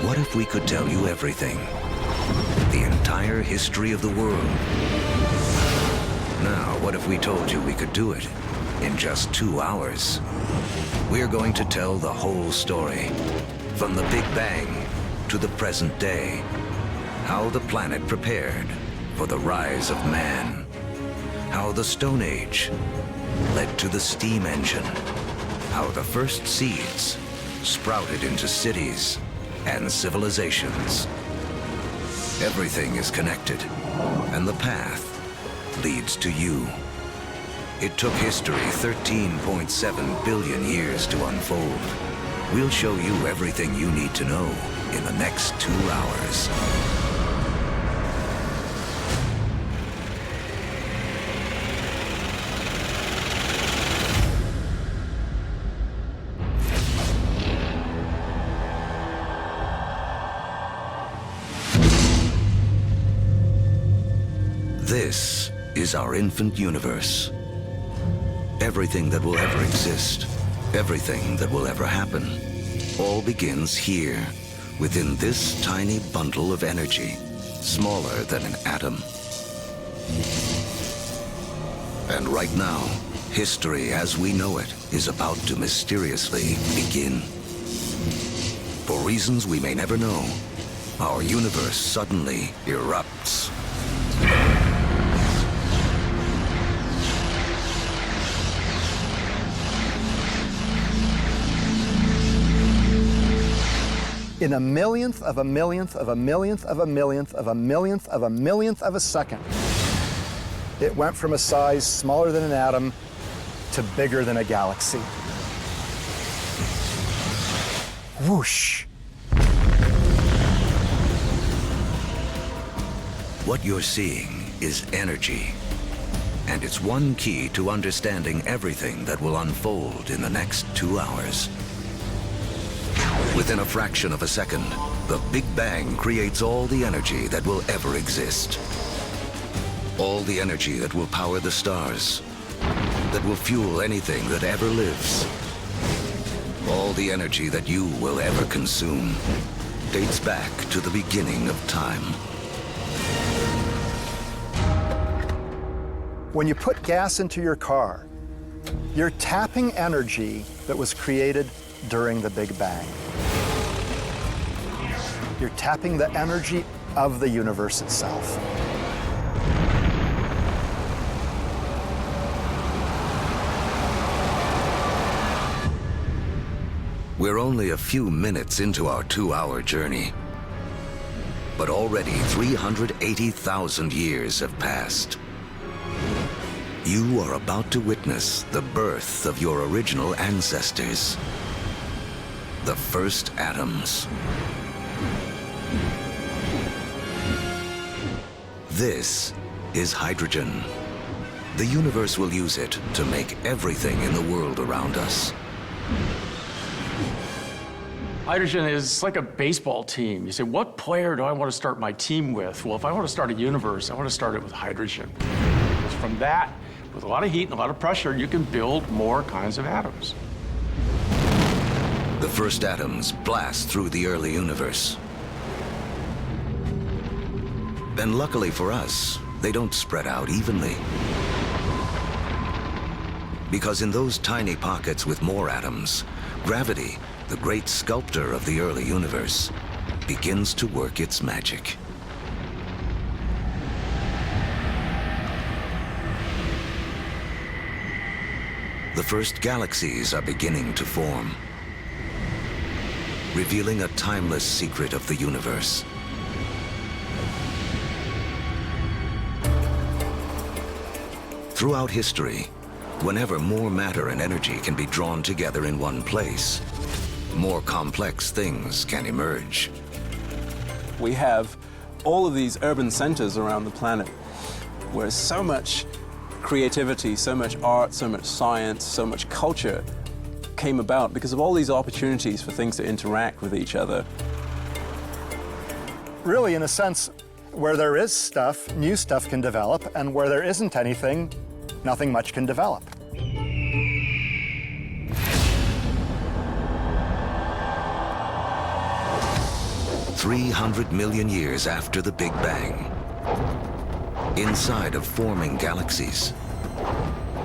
What if we could tell you everything? The entire history of the world. Now, what if we told you we could do it in just 2 hours? We're going to tell the whole story, from the Big Bang to the present day. How the planet prepared for the rise of man. How the Stone Age led to the steam engine. How the first seeds sprouted into cities and civilizations. Everything is connected, and the path leads to you. It took history 13.7 billion years to unfold. We'll show you everything you need to know in the next 2 hours. This is our infant universe. Everything that will ever exist, everything that will ever happen, all begins here, within this tiny bundle of energy, smaller than an atom. And right now, history as we know it is about to mysteriously begin. For reasons we may never know, our universe suddenly erupts. In a millionth of a millionth of a millionth of a millionth of a millionth of a millionth of a second, it went from a size smaller than an atom to bigger than a galaxy. Whoosh. What you're seeing is energy, and it's one key to understanding everything that will unfold in the next 2 hours. Within a fraction of a second, the Big Bang creates all the energy that will ever exist. All the energy that will power the stars, that will fuel anything that ever lives. All the energy that you will ever consume dates back to the beginning of time. When you put gas into your car, you're tapping energy that was created during the Big Bang. You're tapping the energy of the universe itself. We're only a few minutes into our 2-hour journey, but already 380,000 years have passed. You are about to witness the birth of your original ancestors, the first atoms. This is hydrogen. The universe will use it to make everything in the world around us. Hydrogen is like a baseball team. You say, what player do I want to start my team with? Well, if I want to start a universe, I want to start it with hydrogen. From that, with a lot of heat and a lot of pressure, you can build more kinds of atoms. The first atoms blast through the early universe. And luckily for us, they don't spread out evenly. Because in those tiny pockets with more atoms, gravity, the great sculptor of the early universe, begins to work its magic. The first galaxies are beginning to form, revealing a timeless secret of the universe. Throughout history, whenever more matter and energy can be drawn together in one place, more complex things can emerge. We have all of these urban centers around the planet where so much creativity, so much art, so much science, so much culture came about because of all these opportunities for things to interact with each other. Really, in a sense, where there is stuff, new stuff can develop, and where there isn't anything, nothing much can develop. 300 million years after the Big Bang. Inside of forming galaxies,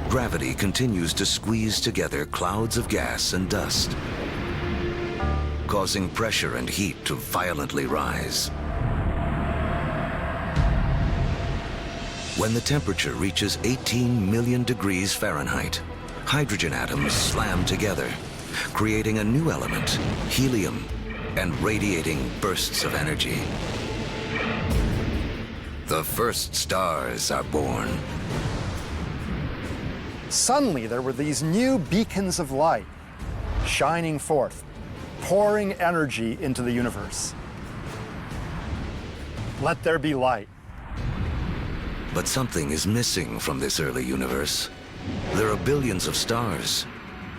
gravity continues to squeeze together clouds of gas and dust, causing pressure and heat to violently rise. When the temperature reaches 18 million degrees Fahrenheit, hydrogen atoms slam together, creating a new element, helium, and radiating bursts of energy. The first stars are born. Suddenly, there were these new beacons of light shining forth, pouring energy into the universe. Let there be light. But something is missing from this early universe. There are billions of stars,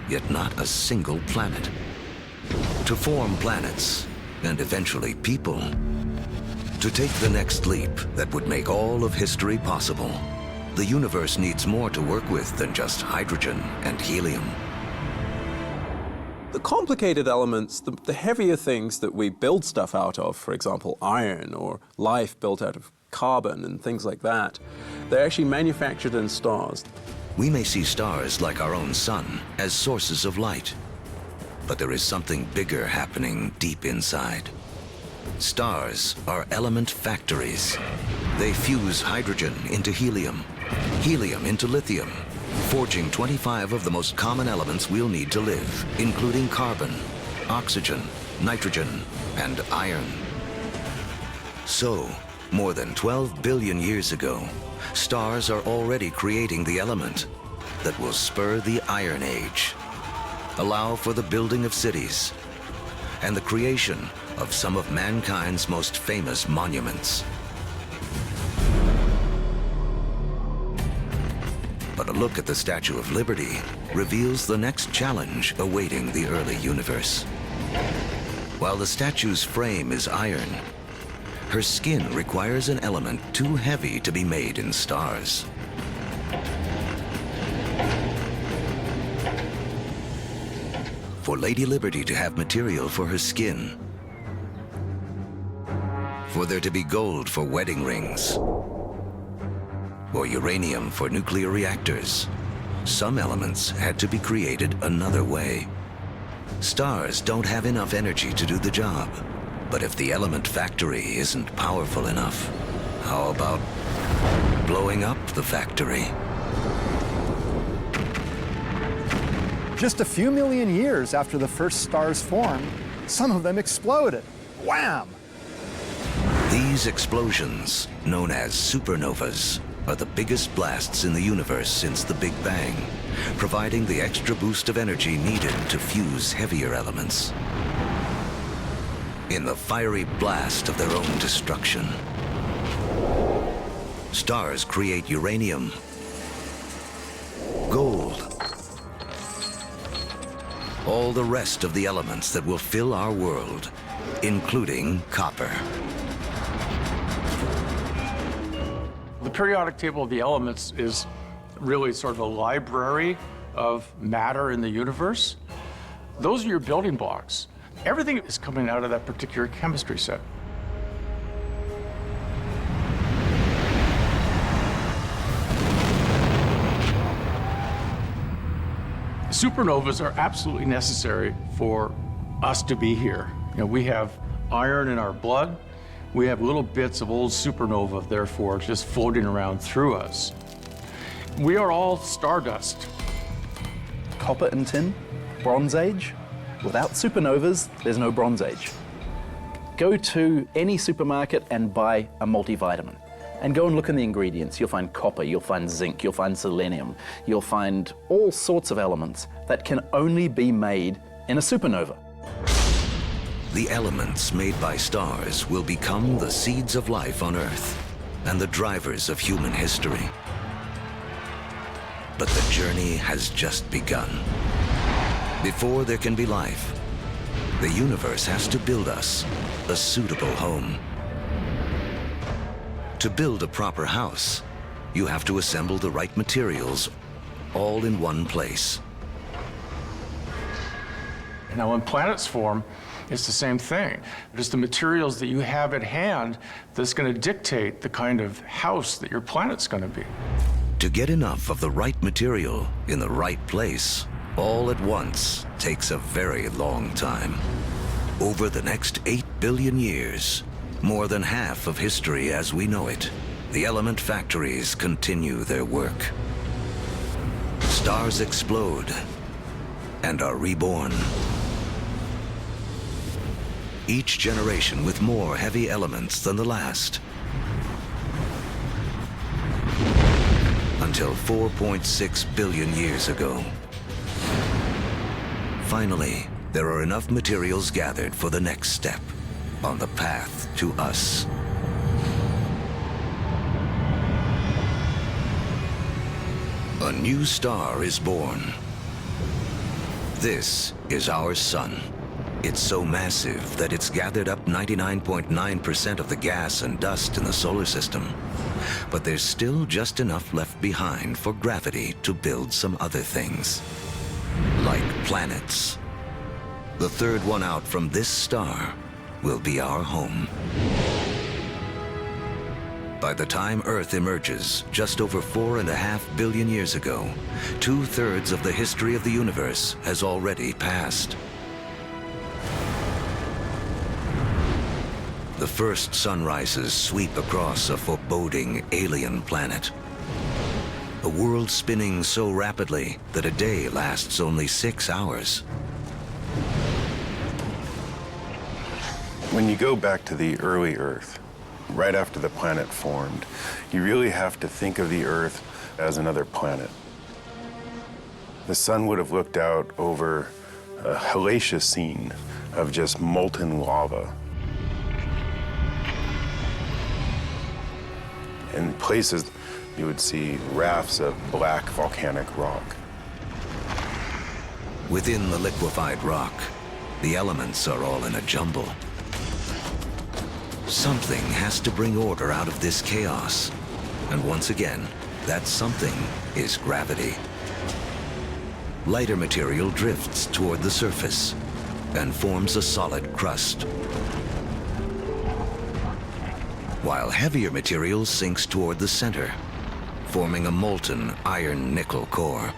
yet not a single planet. To form planets, and eventually people, to take the next leap that would make all of history possible, the universe needs more to work with than just hydrogen and helium. The complicated elements, the heavier things that we build stuff out of, for example, iron or life built out of carbon and things like that, they're actually manufactured in stars. We may see stars like our own sun as sources of light, but there is something bigger happening deep inside. Stars are element factories. They fuse hydrogen into helium, helium into lithium, forging 25 of the most common elements we'll need to live, including carbon, oxygen, nitrogen, and iron. So, more than 12 billion years ago, stars are already creating the element that will spur the Iron Age, allow for the building of cities, and the creation of some of mankind's most famous monuments. But a look at the Statue of Liberty reveals the next challenge awaiting the early universe. While the statue's frame is iron, her skin requires an element too heavy to be made in stars. For Lady Liberty to have material for her skin, for there to be gold for wedding rings, or uranium for nuclear reactors, some elements had to be created another way. Stars don't have enough energy to do the job. But if the element factory isn't powerful enough, how about blowing up the factory? Just a few million years after the first stars formed, some of them exploded. Wham! These explosions, known as supernovas, are the biggest blasts in the universe since the Big Bang, providing the extra boost of energy needed to fuse heavier elements. In the fiery blast of their own destruction, stars create uranium, gold, all the rest of the elements that will fill our world, including copper. The periodic table of the elements is really sort of a library of matter in the universe. Those are your building blocks. Everything is coming out of that particular chemistry set. Supernovas are absolutely necessary for us to be here. You know, we have iron in our blood. We have little bits of old supernova, therefore, just floating around through us. We are all stardust. Copper and tin, Bronze Age. Without supernovas, there's no Bronze Age. Go to any supermarket and buy a multivitamin. And go and look in the ingredients. You'll find copper, you'll find zinc, you'll find selenium, you'll find all sorts of elements that can only be made in a supernova. The elements made by stars will become the seeds of life on Earth and the drivers of human history. But the journey has just begun. Before there can be life, the universe has to build us a suitable home. To build a proper house, you have to assemble the right materials all in one place. Now, when planets form, It's the same thing. It's the materials that you have at hand that's going to dictate the kind of house that your planet's going to be. To get enough of the right material in the right place, all at once, takes a very long time. Over the next 8 billion years, more than half of history as we know it, the element factories continue their work. Stars explode and are reborn. Each generation with more heavy elements than the last. Until 4.6 billion years ago. Finally, there are enough materials gathered for the next step on the path to us. A new star is born. This is our sun. It's so massive that it's gathered up 99.9% of the gas and dust in the solar system. But there's still just enough left behind for gravity to build some other things. Like planets. The third one out from this star will be our home. By the time Earth emerges, just over 4.5 billion years ago, 2/3 of the history of the universe has already passed. The first sunrises sweep across a foreboding alien planet. A world spinning so rapidly that a day lasts only 6 hours. When you go back to the early Earth, right after the planet formed, you really have to think of the Earth as another planet. The sun would have looked out over a hellacious scene of just molten lava. In places, you would see rafts of black volcanic rock. Within the liquefied rock, the elements are all in a jumble. Something has to bring order out of this chaos. And once again, that something is gravity. Lighter material drifts toward the surface and forms a solid crust, while heavier material sinks toward the center, forming a molten iron-nickel core.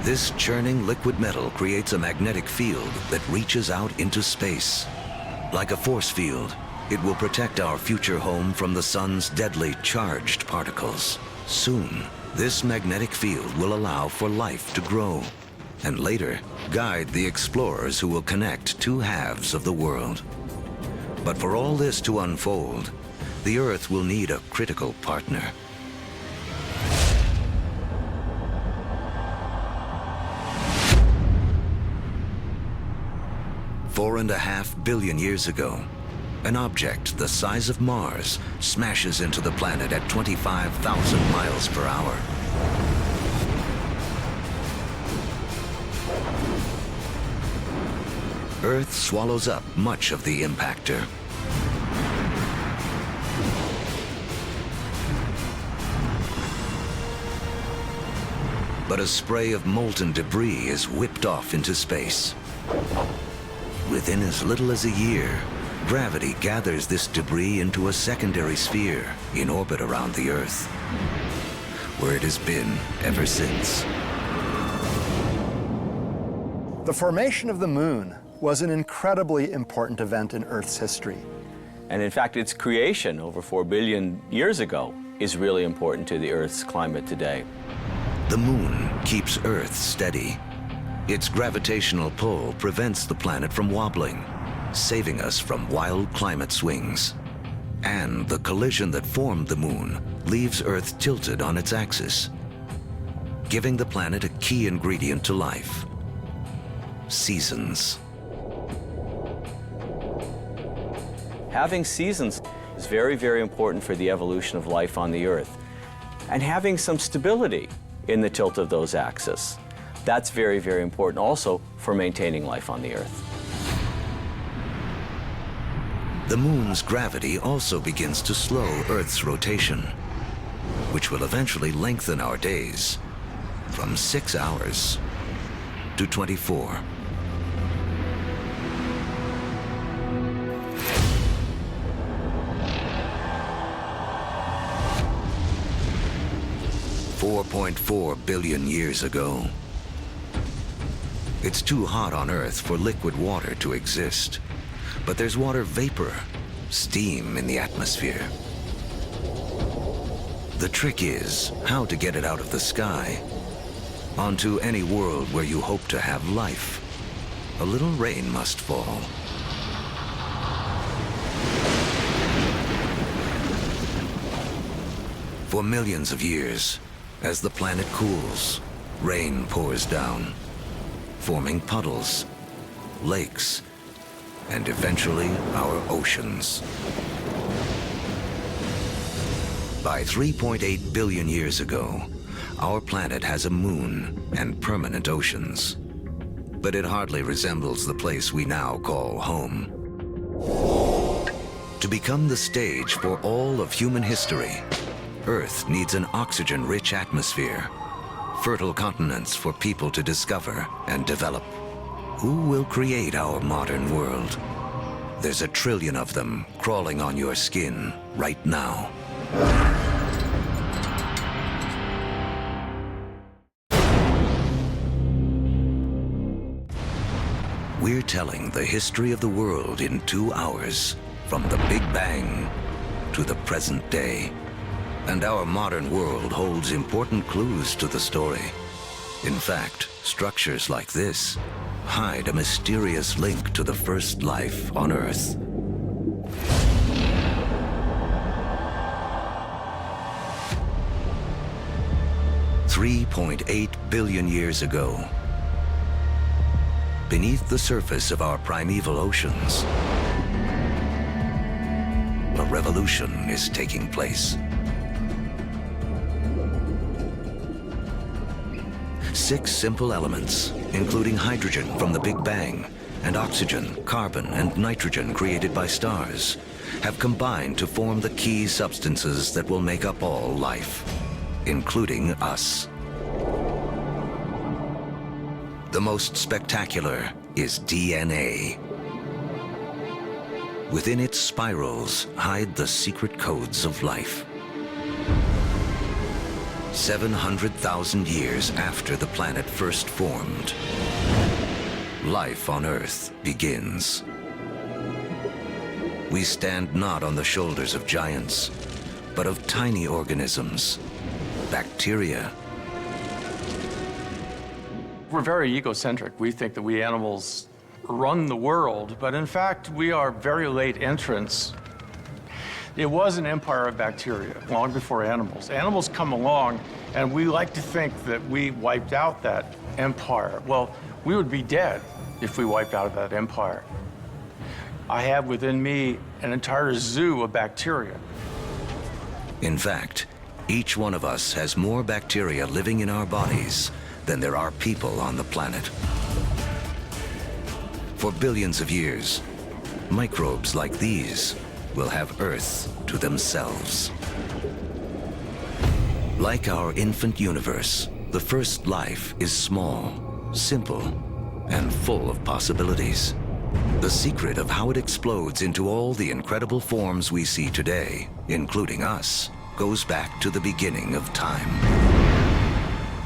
This churning liquid metal creates a magnetic field that reaches out into space. Like a force field, it will protect our future home from the sun's deadly charged particles. Soon, this magnetic field will allow for life to grow, and later, guide the explorers who will connect two halves of the world. But for all this to unfold, the Earth will need a critical partner. Four and a half billion years ago, an object the size of Mars smashes into the planet at 25,000 miles per hour. Earth swallows up much of the impactor. But a spray of molten debris is whipped off into space. Within as little as a year, gravity gathers this debris into a secondary sphere in orbit around the Earth, where it has been ever since. The formation of the moon was an incredibly important event in Earth's history. And in fact, its creation over 4 billion years ago is really important to the Earth's climate today. The moon keeps Earth steady. Its gravitational pull prevents the planet from wobbling, saving us from wild climate swings. And the collision that formed the moon leaves Earth tilted on its axis, giving the planet a key ingredient to life: seasons. Having seasons is very, very important for the evolution of life on the Earth. And having some stability in the tilt of those axes, that's very, very important also for maintaining life on the Earth. The moon's gravity also begins to slow Earth's rotation, which will eventually lengthen our days from 6 hours to 24. 4.4 billion years ago. It's too hot on Earth for liquid water to exist, but there's water vapor, steam in the atmosphere. The trick is how to get it out of the sky onto any world where you hope to have life. A little rain must fall. For millions of years, as the planet cools, rain pours down, forming puddles, lakes, and eventually our oceans. By 3.8 billion years ago, our planet has a moon and permanent oceans. But it hardly resembles the place we now call home. To become the stage for all of human history, Earth needs an oxygen-rich atmosphere, fertile continents for people to discover and develop. Who will create our modern world? There's 1 trillion of them crawling on your skin right now. We're telling the history of the world in 2 hours, from the Big Bang to the present day. And our modern world holds important clues to the story. In fact, structures like this hide a mysterious link to the first life on Earth. $3.8 billion years ago, beneath the surface of our primeval oceans, a revolution is taking place. 6 simple elements, including hydrogen from the Big Bang, and oxygen, carbon, and nitrogen created by stars, have combined to form the key substances that will make up all life, including us. The most spectacular is DNA. Within its spirals hide the secret codes of life. 700,000 years after the planet first formed, life on Earth begins. We stand not on the shoulders of giants, but of tiny organisms, bacteria. We're very egocentric. We think that we animals run the world, but in fact, we are very late entrants. It was an empire of bacteria long before animals. Animals come along, and we like to think that we wiped out that empire. Well, we would be dead if we wiped out that empire. I have within me an entire zoo of bacteria. In fact, each one of us has more bacteria living in our bodies than there are people on the planet. For billions of years, microbes like these will have Earth to themselves. Like our infant universe, the first life is small, simple, and full of possibilities. The secret of how it explodes into all the incredible forms we see today, including us, goes back to the beginning of time.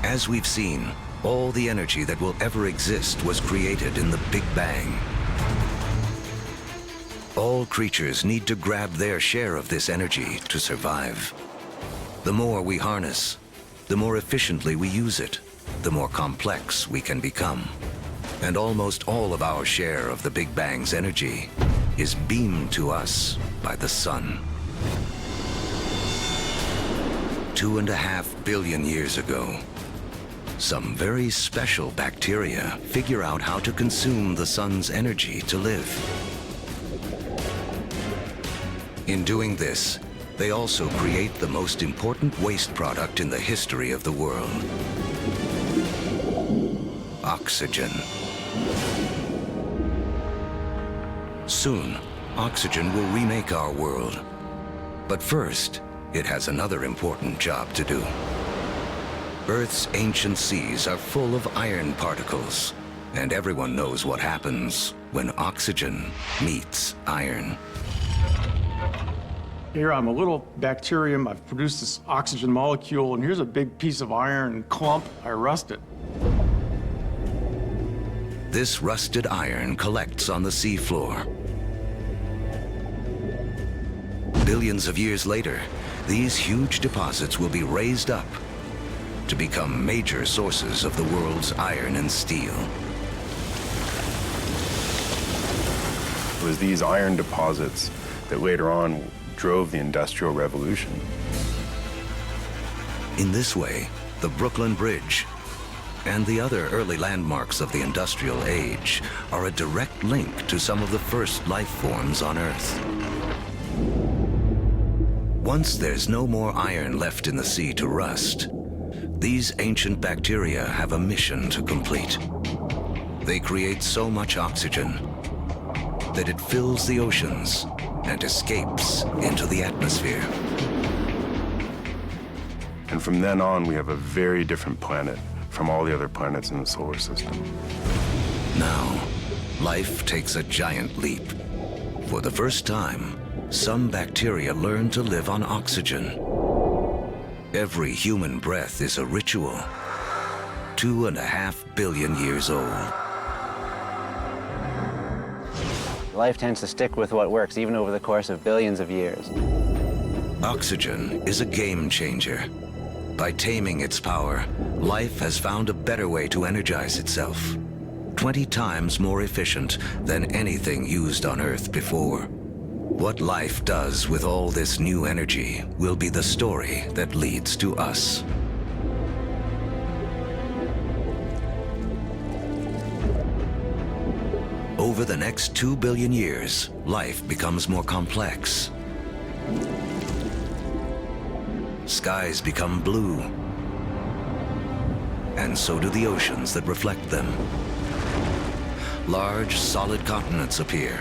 As we've seen, all the energy that will ever exist was created in the Big Bang. All creatures need to grab their share of this energy to survive. The more we harness, the more efficiently we use it, the more complex we can become. And almost all of our share of the Big Bang's energy is beamed to us by the sun. 2.5 billion years ago, some very special bacteria figure out how to consume the sun's energy to live. In doing this, they also create the most important waste product in the history of the world: oxygen. Soon, oxygen will remake our world. But first, it has another important job to do. Earth's ancient seas are full of iron particles, and everyone knows what happens when oxygen meets iron. Here I'm a little bacterium. I've produced this oxygen molecule, and here's a big piece of iron clump. I rust it. This rusted iron collects on the seafloor. Billions of years later, these huge deposits will be raised up to become major sources of the world's iron and steel. It was these iron deposits that later on drove the Industrial Revolution. In this way, the Brooklyn Bridge and the other early landmarks of the Industrial Age are a direct link to some of the first life forms on Earth. Once there's no more iron left in the sea to rust, these ancient bacteria have a mission to complete. They create so much oxygen that it fills the oceans and escapes into the atmosphere. And from then on, we have a very different planet from all the other planets in the solar system. Now, life takes a giant leap. For the first time, some bacteria learn to live on oxygen. Every human breath is a ritual, 2.5 billion years old. Life tends to stick with what works, even over the course of billions of years. Oxygen is a game changer. By taming its power, life has found a better way to energize itself, 20 times more efficient than anything used on Earth before. What life does with all this new energy will be the story that leads to us. Over the next 2 billion years, life becomes more complex. Skies become blue, and so do the oceans that reflect them. Large, solid continents appear.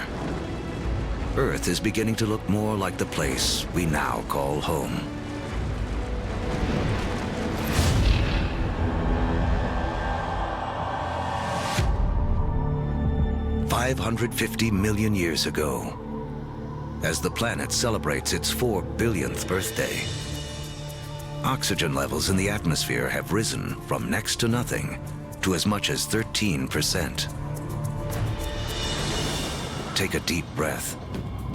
Earth is beginning to look more like the place we now call home. $550 million years ago, as the planet celebrates its 4 billionth birthday, oxygen levels in the atmosphere have risen from next to nothing to as much as 13%. Take a deep breath,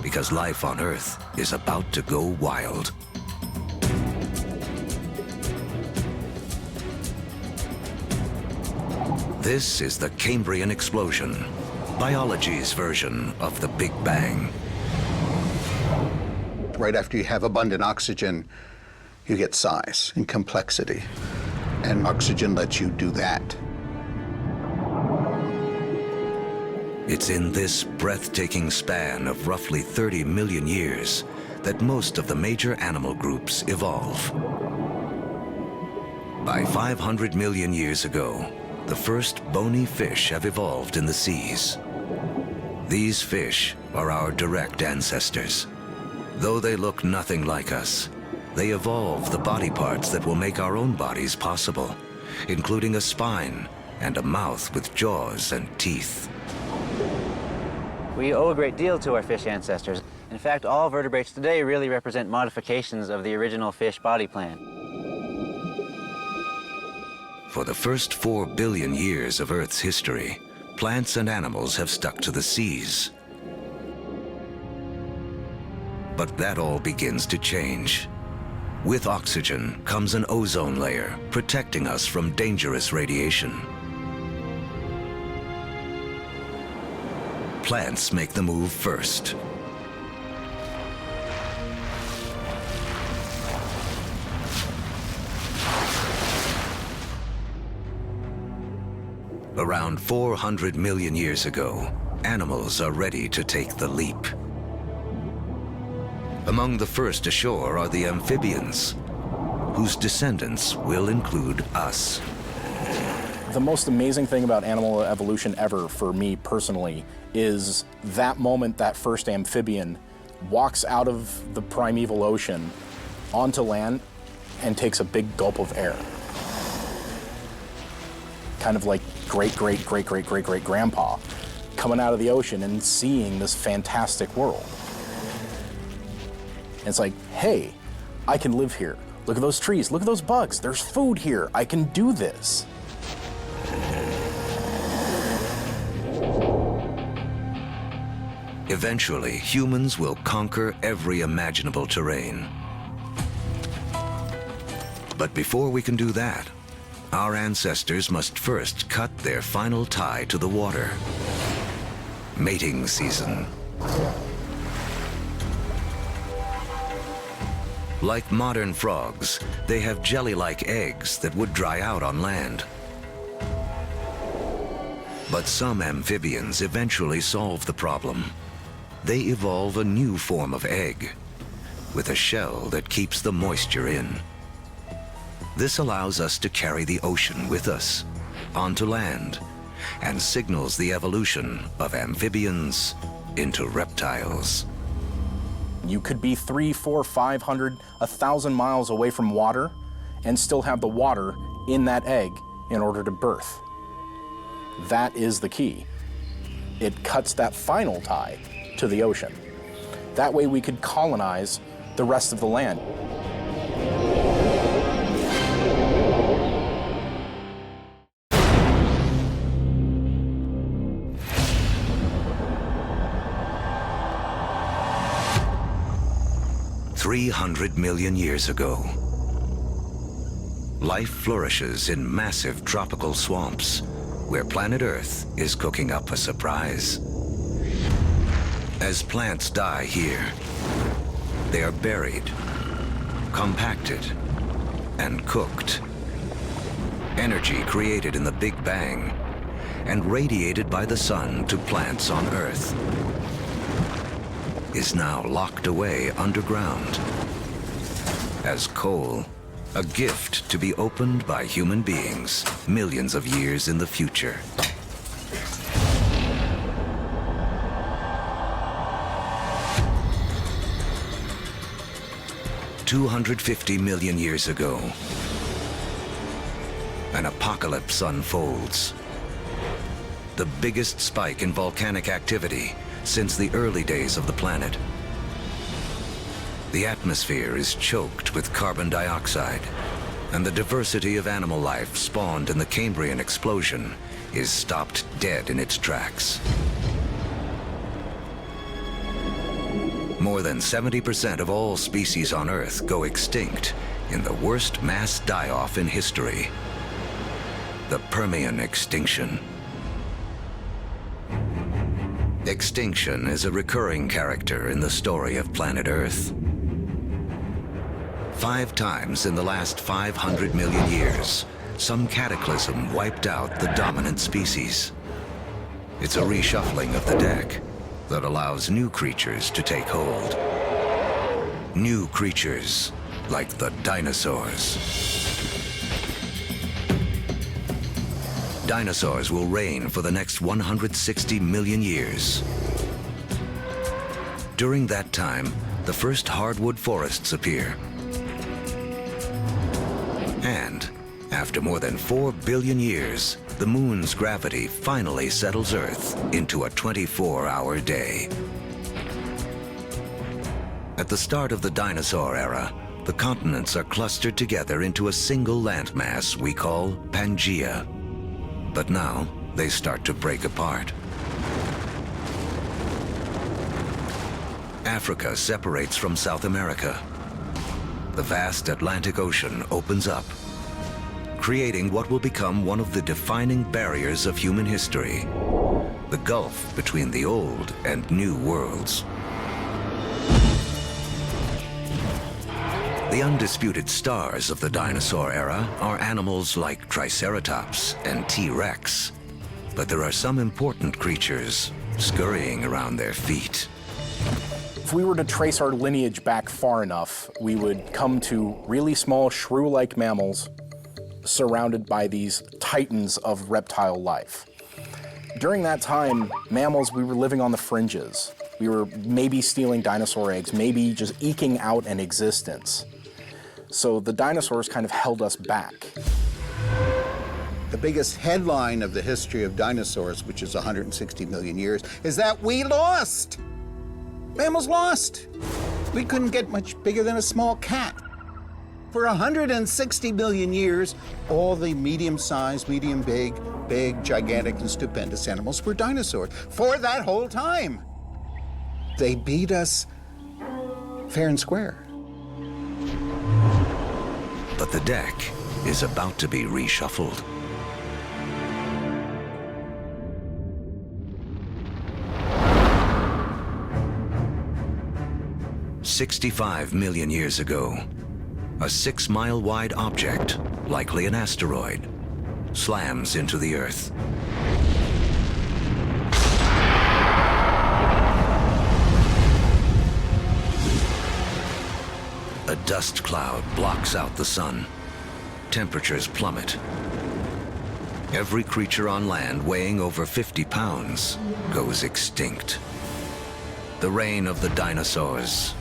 because life on Earth is about to go wild. This is the Cambrian explosion, biology's version of the Big Bang. Right after you have abundant oxygen, you get size and complexity, and oxygen lets you do that. It's in this breathtaking span of roughly 30 million years that most of the major animal groups evolve. By 500 million years ago, the first bony fish have evolved in the seas. These fish are our direct ancestors. Though they look nothing like us, they evolved the body parts that will make our own bodies possible, including a spine and a mouth with jaws and teeth. We owe a great deal to our fish ancestors. In fact, all vertebrates today really represent modifications of the original fish body plan. For the first 4 billion years of Earth's history, plants and animals have stuck to the seas. But that all begins to change. With oxygen comes an ozone layer, protecting us from dangerous radiation. Plants make the move first. Around 400 million years ago, animals are ready to take the leap. Among the first ashore are the amphibians, whose descendants will include us. The most amazing thing about animal evolution ever, for me personally, is that moment that first amphibian walks out of the primeval ocean onto land and takes a big gulp of air. Kind of like great-great-great-great-great-great-grandpa coming out of the ocean and seeing this fantastic world. And it's like, hey, I can live here. Look at those trees, look at those bugs. There's food here, I can do this. Eventually, humans will conquer every imaginable terrain. But before we can do that, our ancestors must first cut their final tie to the water. Mating season. Like modern frogs, they have jelly-like eggs that would dry out on land. But some amphibians eventually solve the problem. They evolve a new form of egg, with a shell that keeps the moisture in. This allows us to carry the ocean with us, onto land, and signals the evolution of amphibians into reptiles. You could be 300, 400, 500, 1,000 miles away from water and still have the water in that egg in order to birth. That is the key. It cuts that final tie to the ocean. That way we could colonize the rest of the land. $300 million years ago, life flourishes in massive tropical swamps where planet Earth is cooking up a surprise. As plants die here, they are buried, compacted, and cooked. Energy created in the Big Bang and radiated by the sun to plants on Earth is now locked away underground as coal, a gift to be opened by human beings millions of years in the future. $250 million years ago, an apocalypse unfolds. The biggest spike in volcanic activity since the early days of the planet. The atmosphere is choked with carbon dioxide, and the diversity of animal life spawned in the Cambrian explosion is stopped dead in its tracks. More than 70% of all species on Earth go extinct in the worst mass die-off in history, the Permian extinction. Extinction is a recurring character in the story of planet Earth. 5 times in the last 500 million years, some cataclysm wiped out the dominant species. It's a reshuffling of the deck that allows new creatures to take hold. New creatures like the dinosaurs. Dinosaurs will reign for the next 160 million years. During that time, the first hardwood forests appear. And after more than 4 billion years, the moon's gravity finally settles Earth into a 24-hour day. At the start of the dinosaur era, the continents are clustered together into a single landmass we call Pangaea. But now, they start to break apart. Africa separates from South America. The vast Atlantic Ocean opens up, creating what will become one of the defining barriers of human history, the gulf between the old and new worlds. The undisputed stars of the dinosaur era are animals like Triceratops and T-Rex, but there are some important creatures scurrying around their feet. If we were to trace our lineage back far enough, we would come to really small shrew-like mammals surrounded by these titans of reptile life. During that time, mammals, we were living on the fringes. We were maybe stealing dinosaur eggs, maybe just eking out an existence. So the dinosaurs kind of held us back. The biggest headline of the history of dinosaurs, which is 160 million years, is that we lost. Mammals lost. We couldn't get much bigger than a small cat. For 160 million years, all the medium-sized, medium-big, big, gigantic, and stupendous animals were dinosaurs. For that whole time. They beat us fair and square. But the deck is about to be reshuffled. "65 million years ago, a 6-mile-wide object, likely an asteroid, slams into the Earth. A dust cloud blocks out the sun. Temperatures plummet. Every creature on land weighing over 50 pounds goes extinct. The reign of the dinosaurs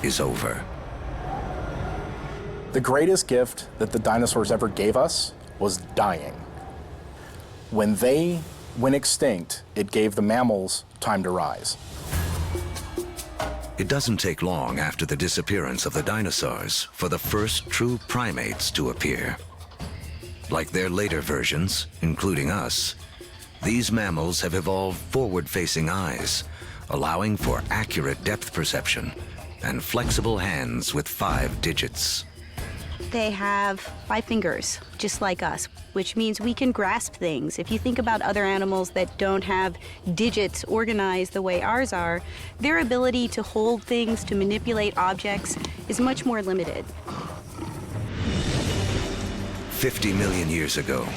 is over. The greatest gift that the dinosaurs ever gave us was dying. When they went extinct, it gave the mammals time to rise. It doesn't take long after the disappearance of the dinosaurs for the first true primates to appear. Like their later versions, including us, these mammals have evolved forward-facing eyes, allowing for accurate depth perception and flexible hands with 5 digits. They have 5 fingers, just like us, which means we can grasp things. If you think about other animals that don't have digits organized the way ours are, their ability to hold things, to manipulate objects, is much more limited. 50 million years ago,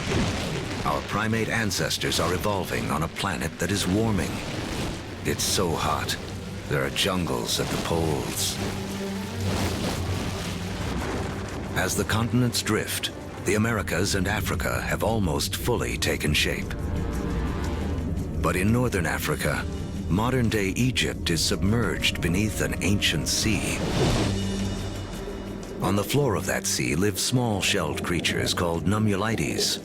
our primate ancestors are evolving on a planet that is warming. It's so hot, there are jungles at the poles. As the continents drift, the Americas and Africa have almost fully taken shape. But in northern Africa, modern-day Egypt is submerged beneath an ancient sea. On the floor of that sea live small-shelled creatures called nummulites.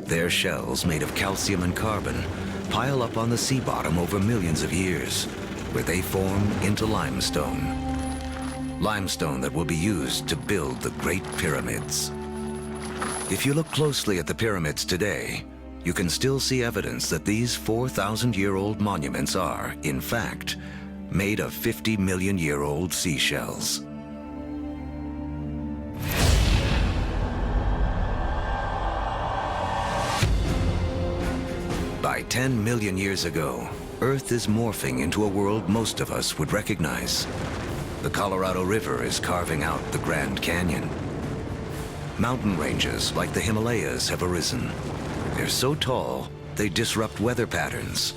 Their shells, made of calcium and carbon, pile up on the sea bottom over millions of years, where they form into limestone. Limestone that will be used to build the Great Pyramids. If you look closely at the pyramids today, you can still see evidence that these 4,000-year-old monuments are, in fact, made of 50-million-year-old seashells. By 10 million years ago, Earth is morphing into a world most of us would recognize. The Colorado River is carving out the Grand Canyon. Mountain ranges like the Himalayas have arisen. They're so tall, they disrupt weather patterns,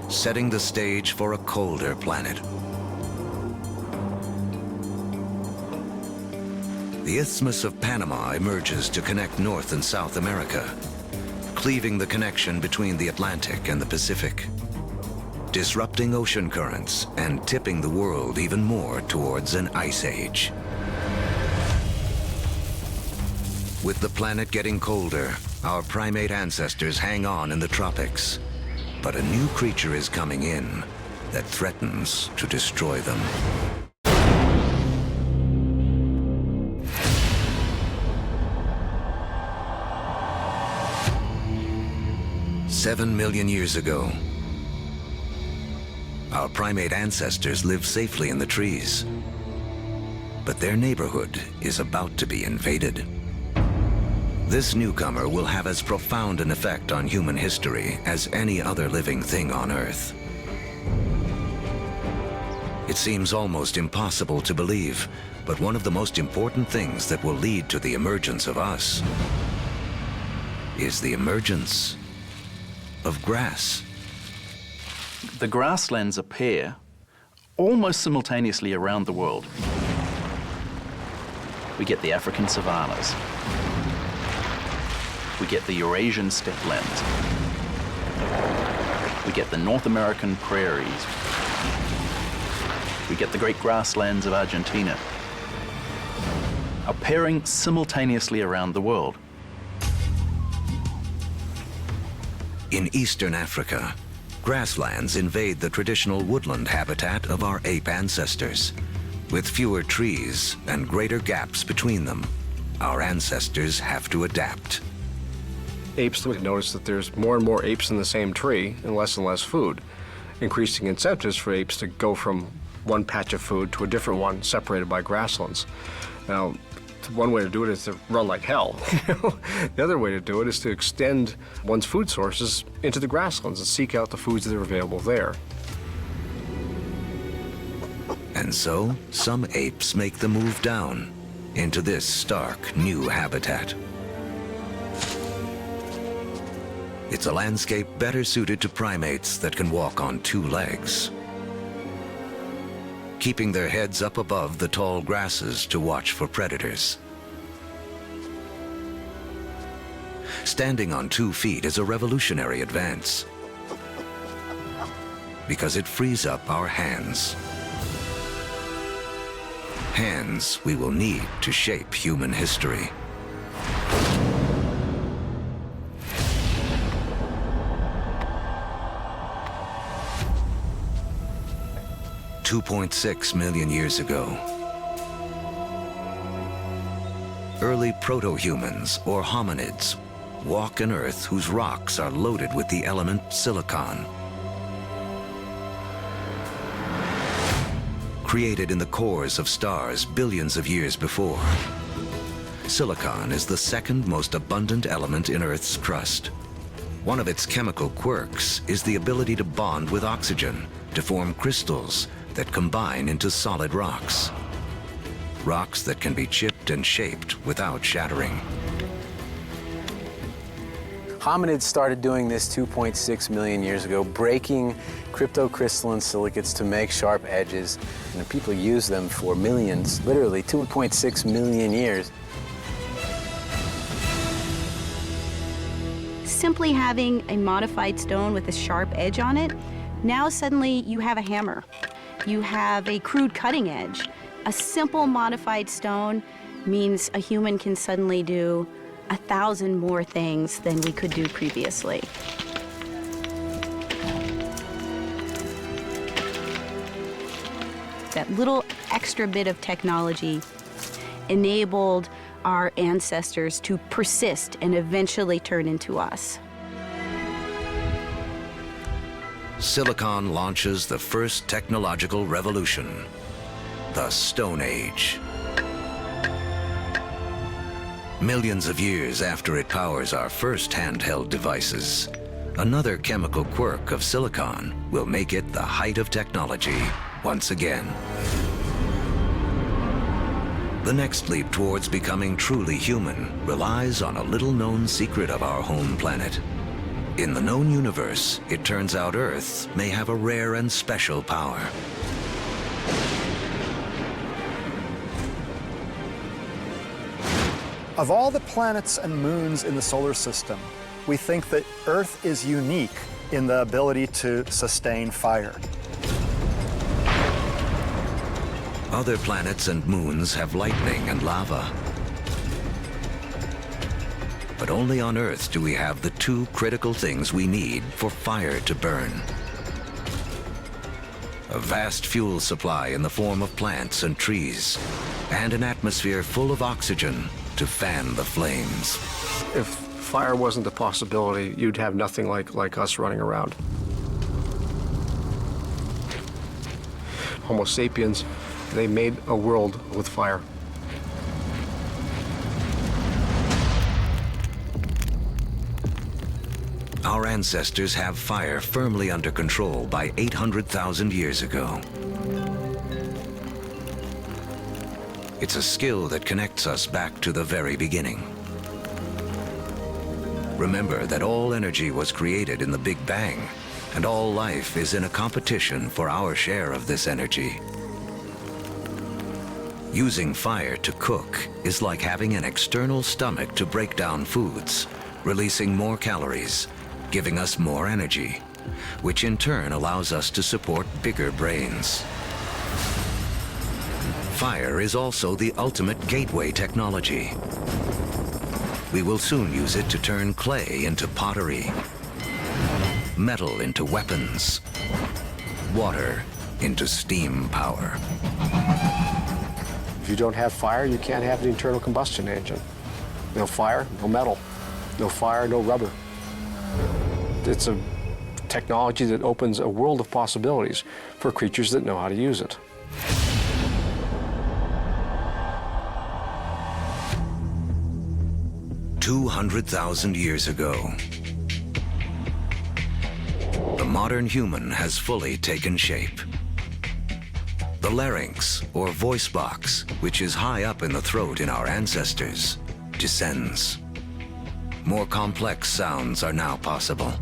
setting the stage for a colder planet. The Isthmus of Panama emerges to connect North and South America, cleaving the connection between the Atlantic and the Pacific, disrupting ocean currents and tipping the world even more towards an ice age. With the planet getting colder, our primate ancestors hang on in the tropics. But a new creature is coming in that threatens to destroy them. "7 million years ago, our primate ancestors lived safely in the trees. But their neighborhood is about to be invaded. This newcomer will have as profound an effect on human history as any other living thing on Earth. It seems almost impossible to believe, but one of the most important things that will lead to the emergence of us is the emergence of grass. The grasslands appear almost simultaneously around the world. We get the African savannas. We get the Eurasian steppelands. We get the North American prairies. We get the great grasslands of Argentina, appearing simultaneously around the world. In eastern Africa, Grasslands invade the traditional woodland habitat of our ape ancestors. With fewer trees and greater gaps between them, our ancestors have to adapt. Apes would notice that there's more and more apes in the same tree and less food, increasing incentives for apes to go from one patch of food to a different one separated by grasslands. Now, one way to do it is to run like hell. The other way to do it is to extend one's food sources into the grasslands and seek out the foods that are available there. And so, some apes make the move down into this stark new habitat. It's a landscape better suited to primates that can walk on two legs, keeping their heads up above the tall grasses to watch for predators. Standing on 2 feet is a revolutionary advance because it frees up our hands. Hands we will need to shape human history. $2.6 million years ago, early proto-humans, or hominids, walk an Earth whose rocks are loaded with the element silicon. Created in the cores of stars billions of years before, silicon is the second most abundant element in Earth's crust. One of its chemical quirks is the ability to bond with oxygen to form crystals that combine into solid rocks. Rocks that can be chipped and shaped without shattering. Hominids started doing this 2.6 million years ago, breaking cryptocrystalline silicates to make sharp edges, and people use them for millions, literally 2.6 million years. Simply having a modified stone with a sharp edge on it, now suddenly you have a hammer. You have a crude cutting edge. A simple modified stone means a human can suddenly do 1,000 more things than we could do previously. That little extra bit of technology enabled our ancestors to persist and eventually turn into us. Silicon launches the first technological revolution, the Stone Age. Millions of years after it powers our first handheld devices, another chemical quirk of silicon will make it the height of technology once again. The next leap towards becoming truly human relies on a little-known secret of our home planet. In the known universe, it turns out Earth may have a rare and special power. Of all the planets and moons in the solar system, we think that Earth is unique in the ability to sustain fire. Other planets and moons have lightning and lava. But only on Earth do we have the two critical things we need for fire to burn. A vast fuel supply in the form of plants and trees, and an atmosphere full of oxygen to fan the flames. If fire wasn't a possibility, you'd have nothing like us running around. Homo sapiens, they made a world with fire. Our ancestors have fire firmly under control by 800,000 years ago. It's a skill that connects us back to the very beginning. Remember that all energy was created in the Big Bang, and all life is in a competition for our share of this energy. Using fire to cook is like having an external stomach to break down foods, releasing more calories, giving us more energy, which in turn allows us to support bigger brains. Fire is also the ultimate gateway technology. We will soon use it to turn clay into pottery, metal into weapons, water into steam power. If you don't have fire, you can't have the internal combustion engine. No fire, no metal. No fire, no rubber. It's a technology that opens a world of possibilities for creatures that know how to use it. $200,000 years ago, the modern human has fully taken shape. The larynx, or voice box, which is high up in the throat in our ancestors, descends. More complex sounds are now possible.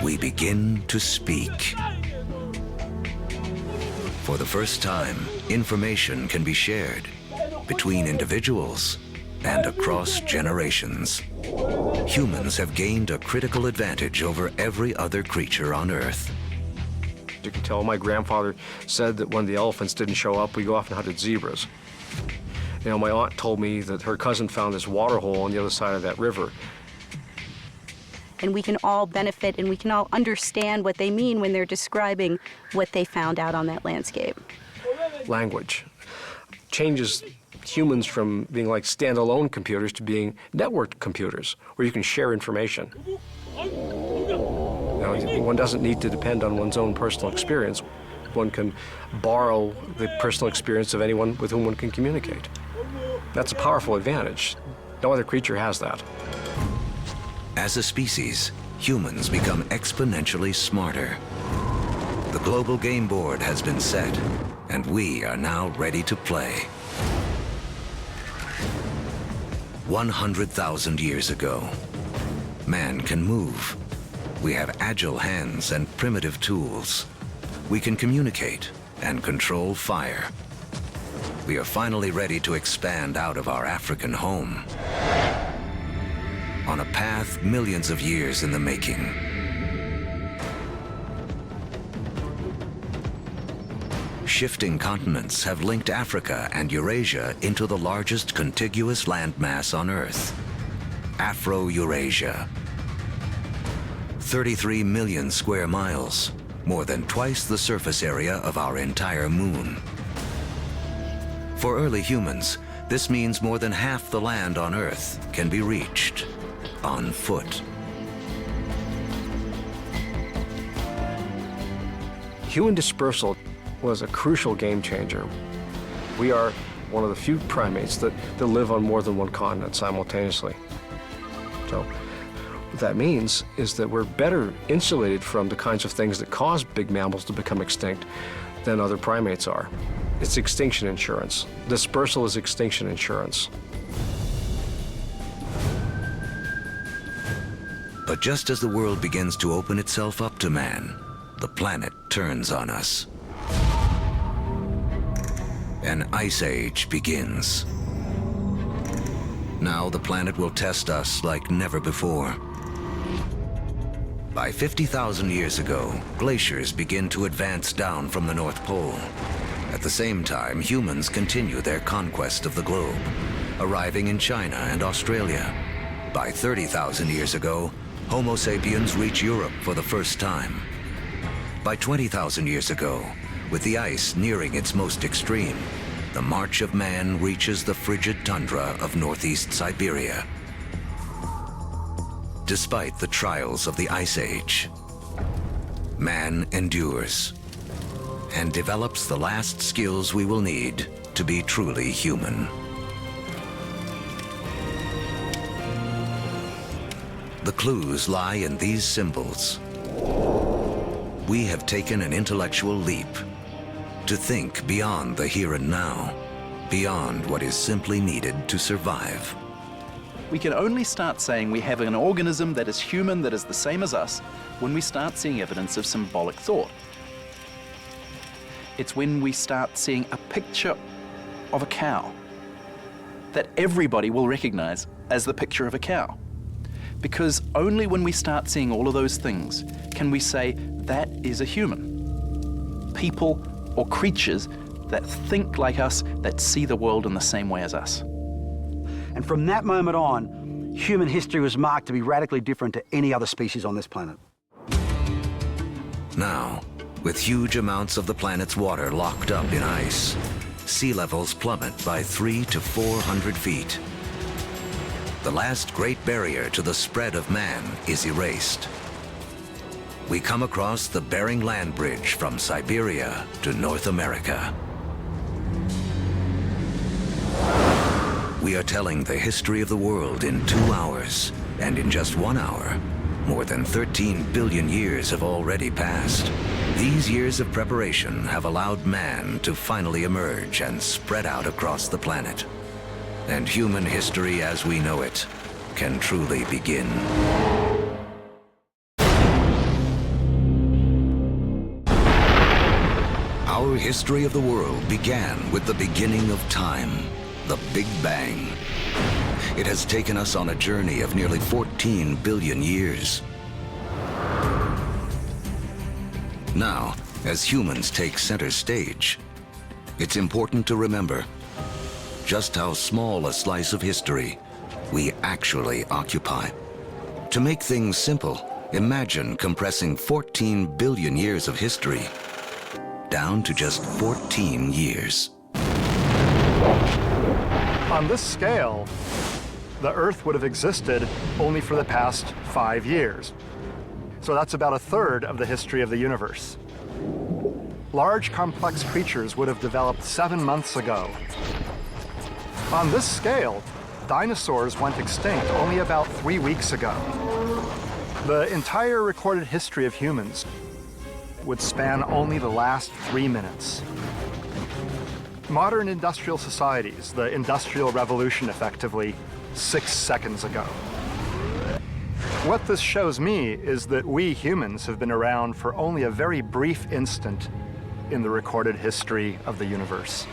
We begin to speak. For the first time, information can be shared between individuals and across generations. Humans have gained a critical advantage over every other creature on Earth. You can tell my grandfather said that when the elephants didn't show up, we go off and hunted zebras. You know, my aunt told me that her cousin found this water hole on the other side of that river. And we can all benefit and we can all understand what they mean when they're describing what they found out on that landscape. Language changes humans from being like standalone computers to being networked computers, where you can share information. You know, one doesn't need to depend on one's own personal experience. One can borrow the personal experience of anyone with whom one can communicate. That's a powerful advantage. No other creature has that. As a species, humans become exponentially smarter. The global game board has been set, and we are now ready to play. 100,000 years ago, man can move. We have agile hands and primitive tools. We can communicate and control fire. We are finally ready to expand out of our African home on a path millions of years in the making. Shifting continents have linked Africa and Eurasia into the largest contiguous landmass on Earth, Afro-Eurasia. 33 million square miles, more than twice the surface area of our entire moon. For early humans, this means more than half the land on Earth can be reached on foot. Human dispersal was a crucial game changer. We are one of the few primates that live on more than one continent simultaneously. So what that means is that we're better insulated from the kinds of things that cause big mammals to become extinct than other primates are. It's extinction insurance. Dispersal is extinction insurance. But just as the world begins to open itself up to man, the planet turns on us. An ice age begins. Now the planet will test us like never before. By 50,000 years ago, glaciers begin to advance down from the North Pole. At the same time, humans continue their conquest of the globe, arriving in China and Australia. By 30,000 years ago, Homo sapiens reach Europe for the first time. By 20,000 years ago, with the ice nearing its most extreme, the march of man reaches the frigid tundra of northeast Siberia. Despite the trials of the Ice Age, man endures and develops the last skills we will need to be truly human. The clues lie in these symbols. We have taken an intellectual leap to think beyond the here and now, beyond what is simply needed to survive. We can only start saying we have an organism that is human, that is the same as us, when we start seeing evidence of symbolic thought. It's when we start seeing a picture of a cow that everybody will recognize as the picture of a cow. Because only when we start seeing all of those things can we say that is a human. People or creatures that think like us, that see the world in the same way as us. And from that moment on, human history was marked to be radically different to any other species on this planet. Now, with huge amounts of the planet's water locked up in ice, sea levels plummet by 300 to 400 feet. The last great barrier to the spread of man is erased. We come across the Bering Land Bridge from Siberia to North America. We are telling the history of the world in 2 hours, and in just 1 hour, more than 13 billion years have already passed. These years of preparation have allowed man to finally emerge and spread out across the planet. And human history as we know it can truly begin. Our history of the world began with the beginning of time, the Big Bang. It has taken us on a journey of nearly 14 billion years. Now, as humans take center stage, it's important to remember just how small a slice of history we actually occupy. To make things simple, imagine compressing 14 billion years of history down to just 14 years. On this scale, the Earth would have existed only for the past 5 years. So that's about a third of the history of the universe. Large, complex creatures would have developed 7 months ago. On this scale, dinosaurs went extinct only about 3 weeks ago. The entire recorded history of humans would span only the last 3 minutes. Modern industrial societies, the Industrial Revolution effectively, 6 seconds ago. What this shows me is that we humans have been around for only a very brief instant in the recorded history of the universe.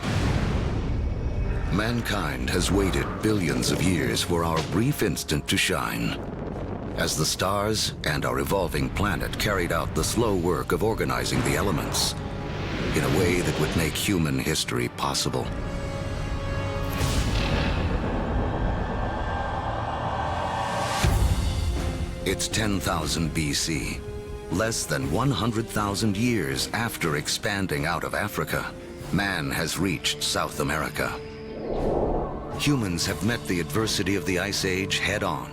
Mankind has waited billions of years for our brief instant to shine. As the stars and our evolving planet carried out the slow work of organizing the elements in a way that would make human history possible. It's 10,000 BC, less than 100,000 years after expanding out of Africa. Man has reached South America. Humans have met the adversity of the Ice Age head-on,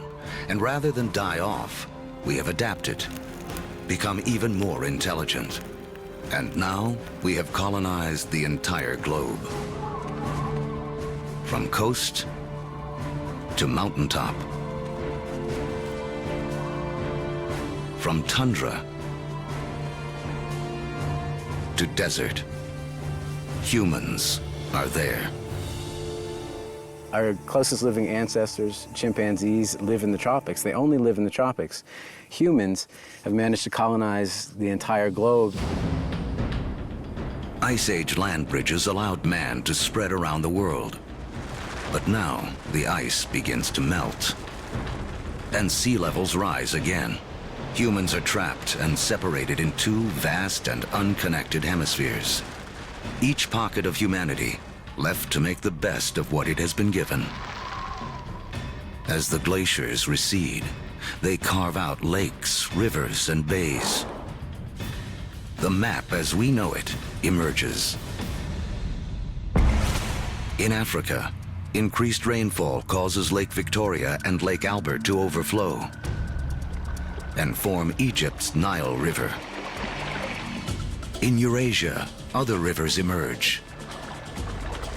and rather than die off, we have adapted, become even more intelligent. And now we have colonized the entire globe. From coast to mountaintop. From tundra to desert, humans are there. Our closest living ancestors, chimpanzees, live in the tropics. They only live in the tropics. Humans have managed to colonize the entire globe. Ice Age land bridges allowed man to spread around the world. But now the ice begins to melt, and sea levels rise again. Humans are trapped and separated in 2 vast and unconnected hemispheres. Each pocket of humanity left to make the best of what it has been given. As the glaciers recede, they carve out lakes, rivers, and bays. The map as we know it emerges. In Africa, increased rainfall causes Lake Victoria and Lake Albert to overflow and form Egypt's Nile River. In Eurasia, other rivers emerge.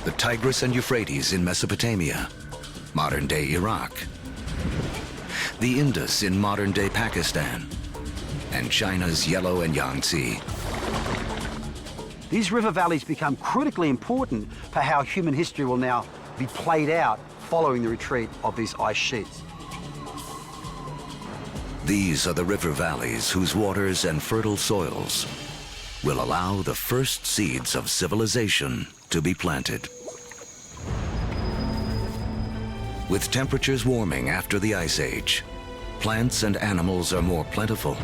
The Tigris and Euphrates in Mesopotamia, modern-day Iraq. The Indus in modern-day Pakistan, and China's Yellow and Yangtze. These river valleys become critically important for how human history will now be played out following the retreat of these ice sheets. These are the river valleys whose waters and fertile soils will allow the first seeds of civilization to be planted. With temperatures warming after the Ice Age, plants and animals are more plentiful,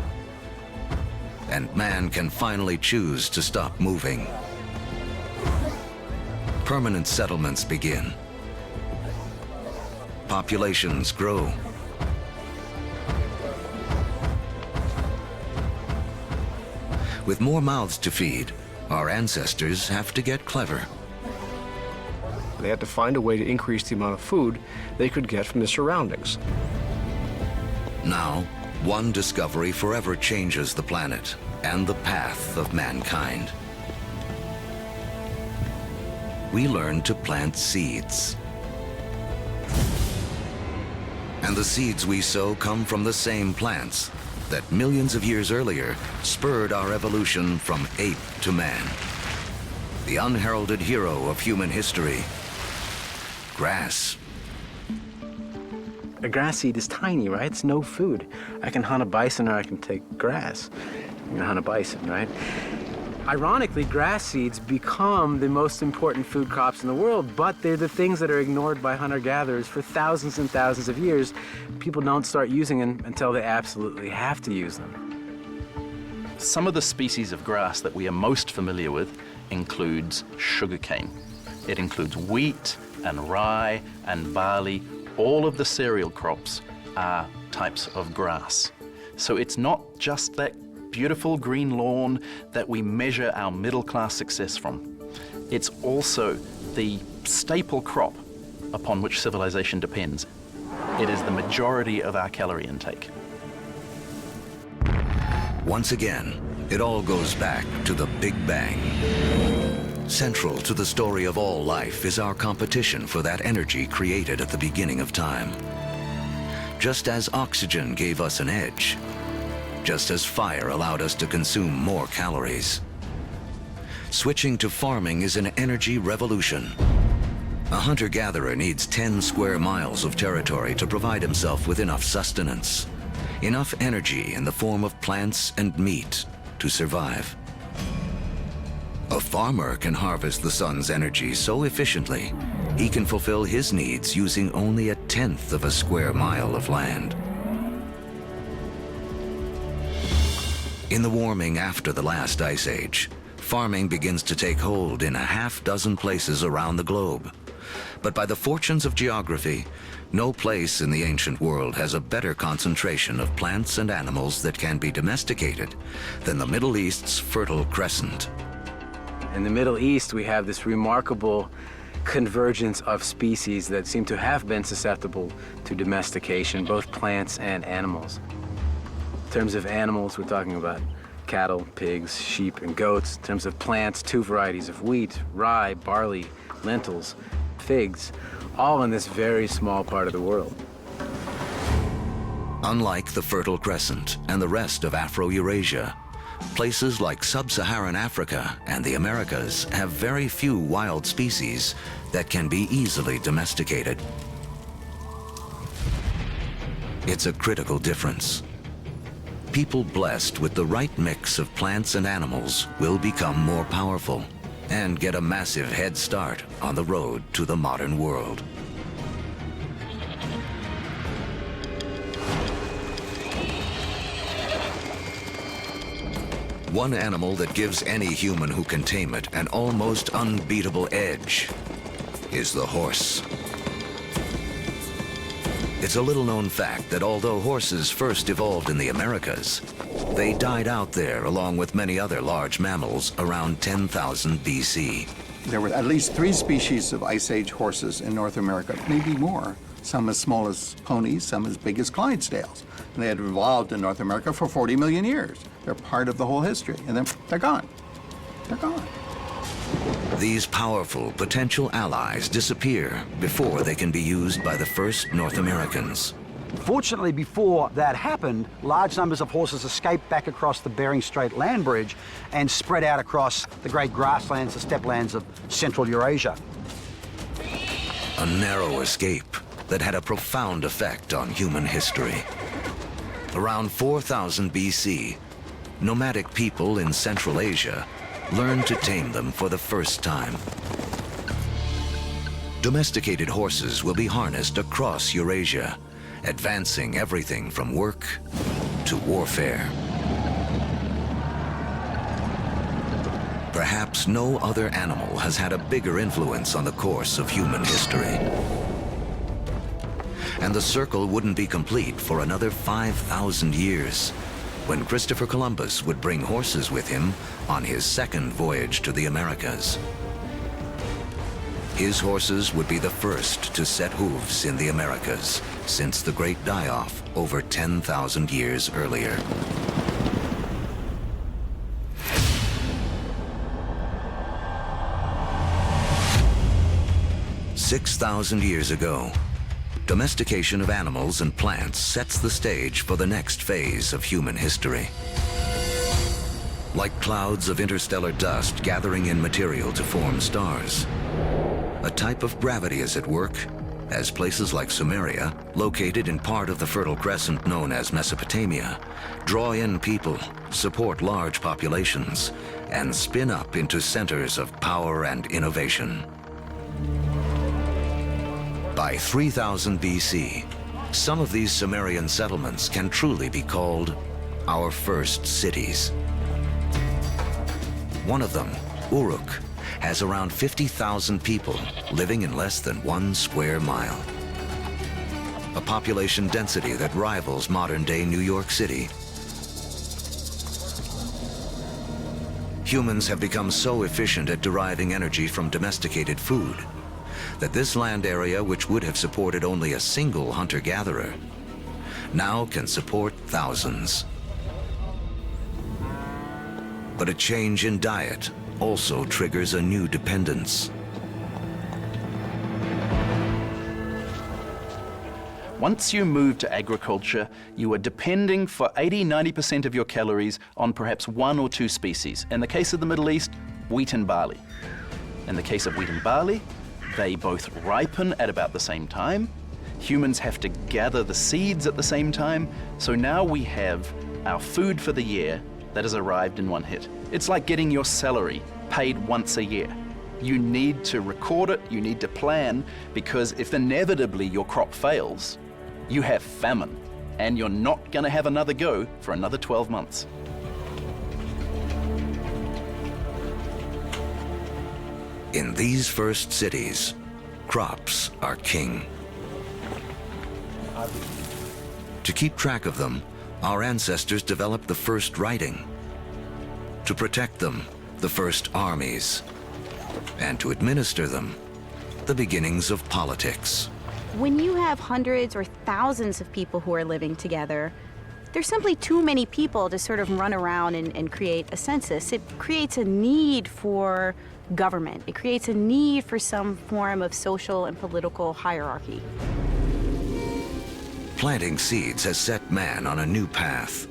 and man can finally choose to stop moving. Permanent settlements begin. Populations grow, With more mouths to feed, our ancestors have to get clever. They had to find a way to increase the amount of food they could get from the surroundings. Now, one discovery forever changes the planet and the path of mankind. We learn to plant seeds. And the seeds we sow come from the same plants that millions of years earlier spurred our evolution from ape to man. The unheralded hero of human history, grass. A grass seed is tiny, right? It's no food. I can hunt a bison or I can take grass. I'm gonna hunt a bison, right? Ironically, grass seeds become the most important food crops in the world, but they're the things that are ignored by hunter-gatherers for thousands and thousands of years. People don't start using them until they absolutely have to use them. Some of the species of grass that we are most familiar with includes sugarcane. It includes wheat and rye and barley. All of the cereal crops are types of grass. So it's not just that beautiful green lawn that we measure our middle-class success from. It's also the staple crop upon which civilization depends. It is the majority of our calorie intake. Once again, it all goes back to the Big Bang. Central to the story of all life is our competition for that energy created at the beginning of time. Just as oxygen gave us an edge, just as fire allowed us to consume more calories. Switching to farming is an energy revolution. A hunter-gatherer needs 10 square miles of territory to provide himself with enough sustenance, enough energy in the form of plants and meat to survive. A farmer can harvest the sun's energy so efficiently, he can fulfill his needs using only 1/10 of a square mile of land. In the warming after the last ice age, farming begins to take hold in 6 places around the globe. But by the fortunes of geography, no place in the ancient world has a better concentration of plants and animals that can be domesticated than the Middle East's Fertile Crescent. In the Middle East, we have this remarkable convergence of species that seem to have been susceptible to domestication, both plants and animals. In terms of animals, we're talking about cattle, pigs, sheep, and goats. In terms of plants, 2 varieties of wheat, rye, barley, lentils, figs, all in this very small part of the world. Unlike the Fertile Crescent and the rest of Afro-Eurasia, places like sub-Saharan Africa and the Americas have very few wild species that can be easily domesticated. It's a critical difference. People blessed with the right mix of plants and animals will become more powerful and get a massive head start on the road to the modern world. One animal that gives any human who can tame it an almost unbeatable edge is the horse. It's a little-known fact that although horses first evolved in the Americas, they died out there along with many other large mammals around 10,000 BC. There were at least 3 species of Ice Age horses in North America, maybe more. Some as small as ponies, some as big as Clydesdales. And they had evolved in North America for 40 million years. They're part of the whole history, and then they're gone. They're gone. These powerful potential allies disappear before they can be used by the first North Americans. Fortunately, before that happened, large numbers of horses escaped back across the Bering Strait land bridge and spread out across the great grasslands, the steppe lands of Central Eurasia. A narrow escape that had a profound effect on human history. Around 4000 BC, nomadic people in Central Asia learned to tame them for the first time. Domesticated horses will be harnessed across Eurasia, advancing everything from work to warfare. Perhaps no other animal has had a bigger influence on the course of human history. And the circle wouldn't be complete for another 5,000 years when Christopher Columbus would bring horses with him on his second voyage to the Americas. His horses would be the first to set hooves in the Americas since the Great Die-Off over 10,000 years earlier. "6,000 years ago, domestication of animals and plants sets the stage for the next phase of human history. Like clouds of interstellar dust gathering in material to form stars, a type of gravity is at work as places like Sumeria, located in part of the Fertile Crescent known as Mesopotamia, draw in people, support large populations, and spin up into centers of power and innovation. By 3000 BC, some of these Sumerian settlements can truly be called our first cities. One of them, Uruk, has around 50,000 people living in less than 1 square mile. A population density that rivals modern-day New York City. Humans have become so efficient at deriving energy from domesticated food that this land area, which would have supported only a single hunter-gatherer, now can support thousands. But a change in diet also triggers a new dependence. Once you move to agriculture, you are depending for 80–90% of your calories on perhaps 1 or 2 species. In the case of the Middle East, wheat and barley. In the case of wheat and barley, they both ripen at about the same time. Humans have to gather the seeds at the same time. So now we have our food for the year that has arrived in one hit. It's like getting your salary paid once a year. You need to record it, you need to plan, because if inevitably your crop fails, you have famine, and you're not going to have another go for another 12 months. In these first cities, crops are king. To keep track of them, our ancestors developed the first writing. To protect them, the first armies. And to administer them, the beginnings of politics. When you have hundreds or thousands of people who are living together, there's simply too many people to sort of run around and create a census. It creates a need for government. It creates a need for some form of social and political hierarchy. Planting seeds has set man on a new path.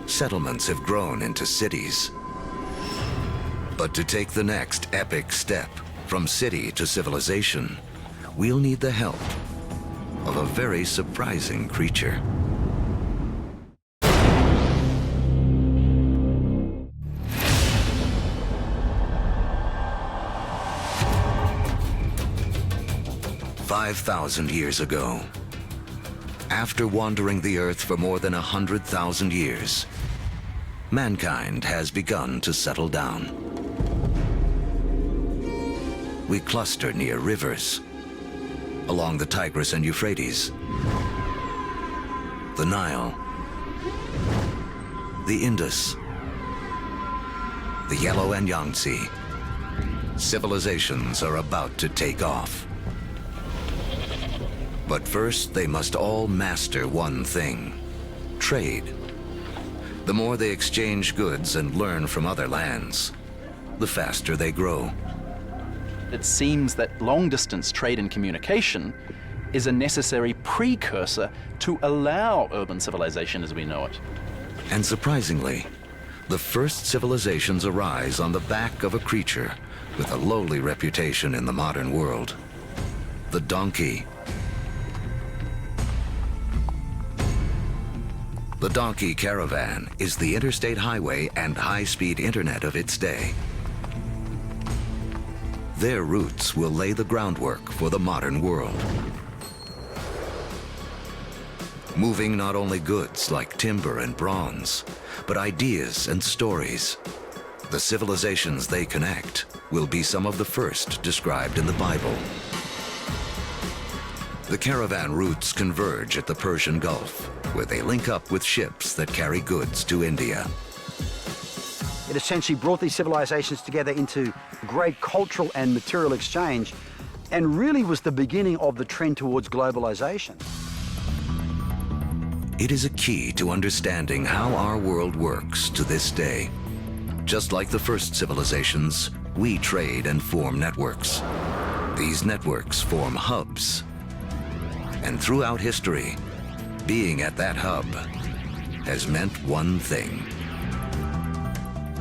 Settlements have grown into cities. But to take the next epic step from city to civilization, we'll need the help of a very surprising creature. "5,000 years ago, after wandering the earth for more than 100,000 years, mankind has begun to settle down. We cluster near rivers, along the Tigris and Euphrates, the Nile, the Indus, the Yellow and Yangtze. Civilizations are about to take off. But first, they must all master one thing: trade. The more they exchange goods and learn from other lands, the faster they grow. It seems that long-distance trade and communication is a necessary precursor to allow urban civilization as we know it. And surprisingly, the first civilizations arise on the back of a creature with a lowly reputation in the modern world: the donkey. The donkey caravan is the interstate highway and high-speed internet of its day. Their roots will lay the groundwork for the modern world. Moving not only goods like timber and bronze, but ideas and stories. The civilizations they connect will be some of the first described in the Bible. The caravan routes converge at the Persian Gulf, where they link up with ships that carry goods to India. It essentially brought these civilizations together into great cultural and material exchange, and really was the beginning of the trend towards globalization. It is a key to understanding how our world works to this day. Just like the first civilizations, we trade and form networks. These networks form hubs. And throughout history, being at that hub has meant one thing.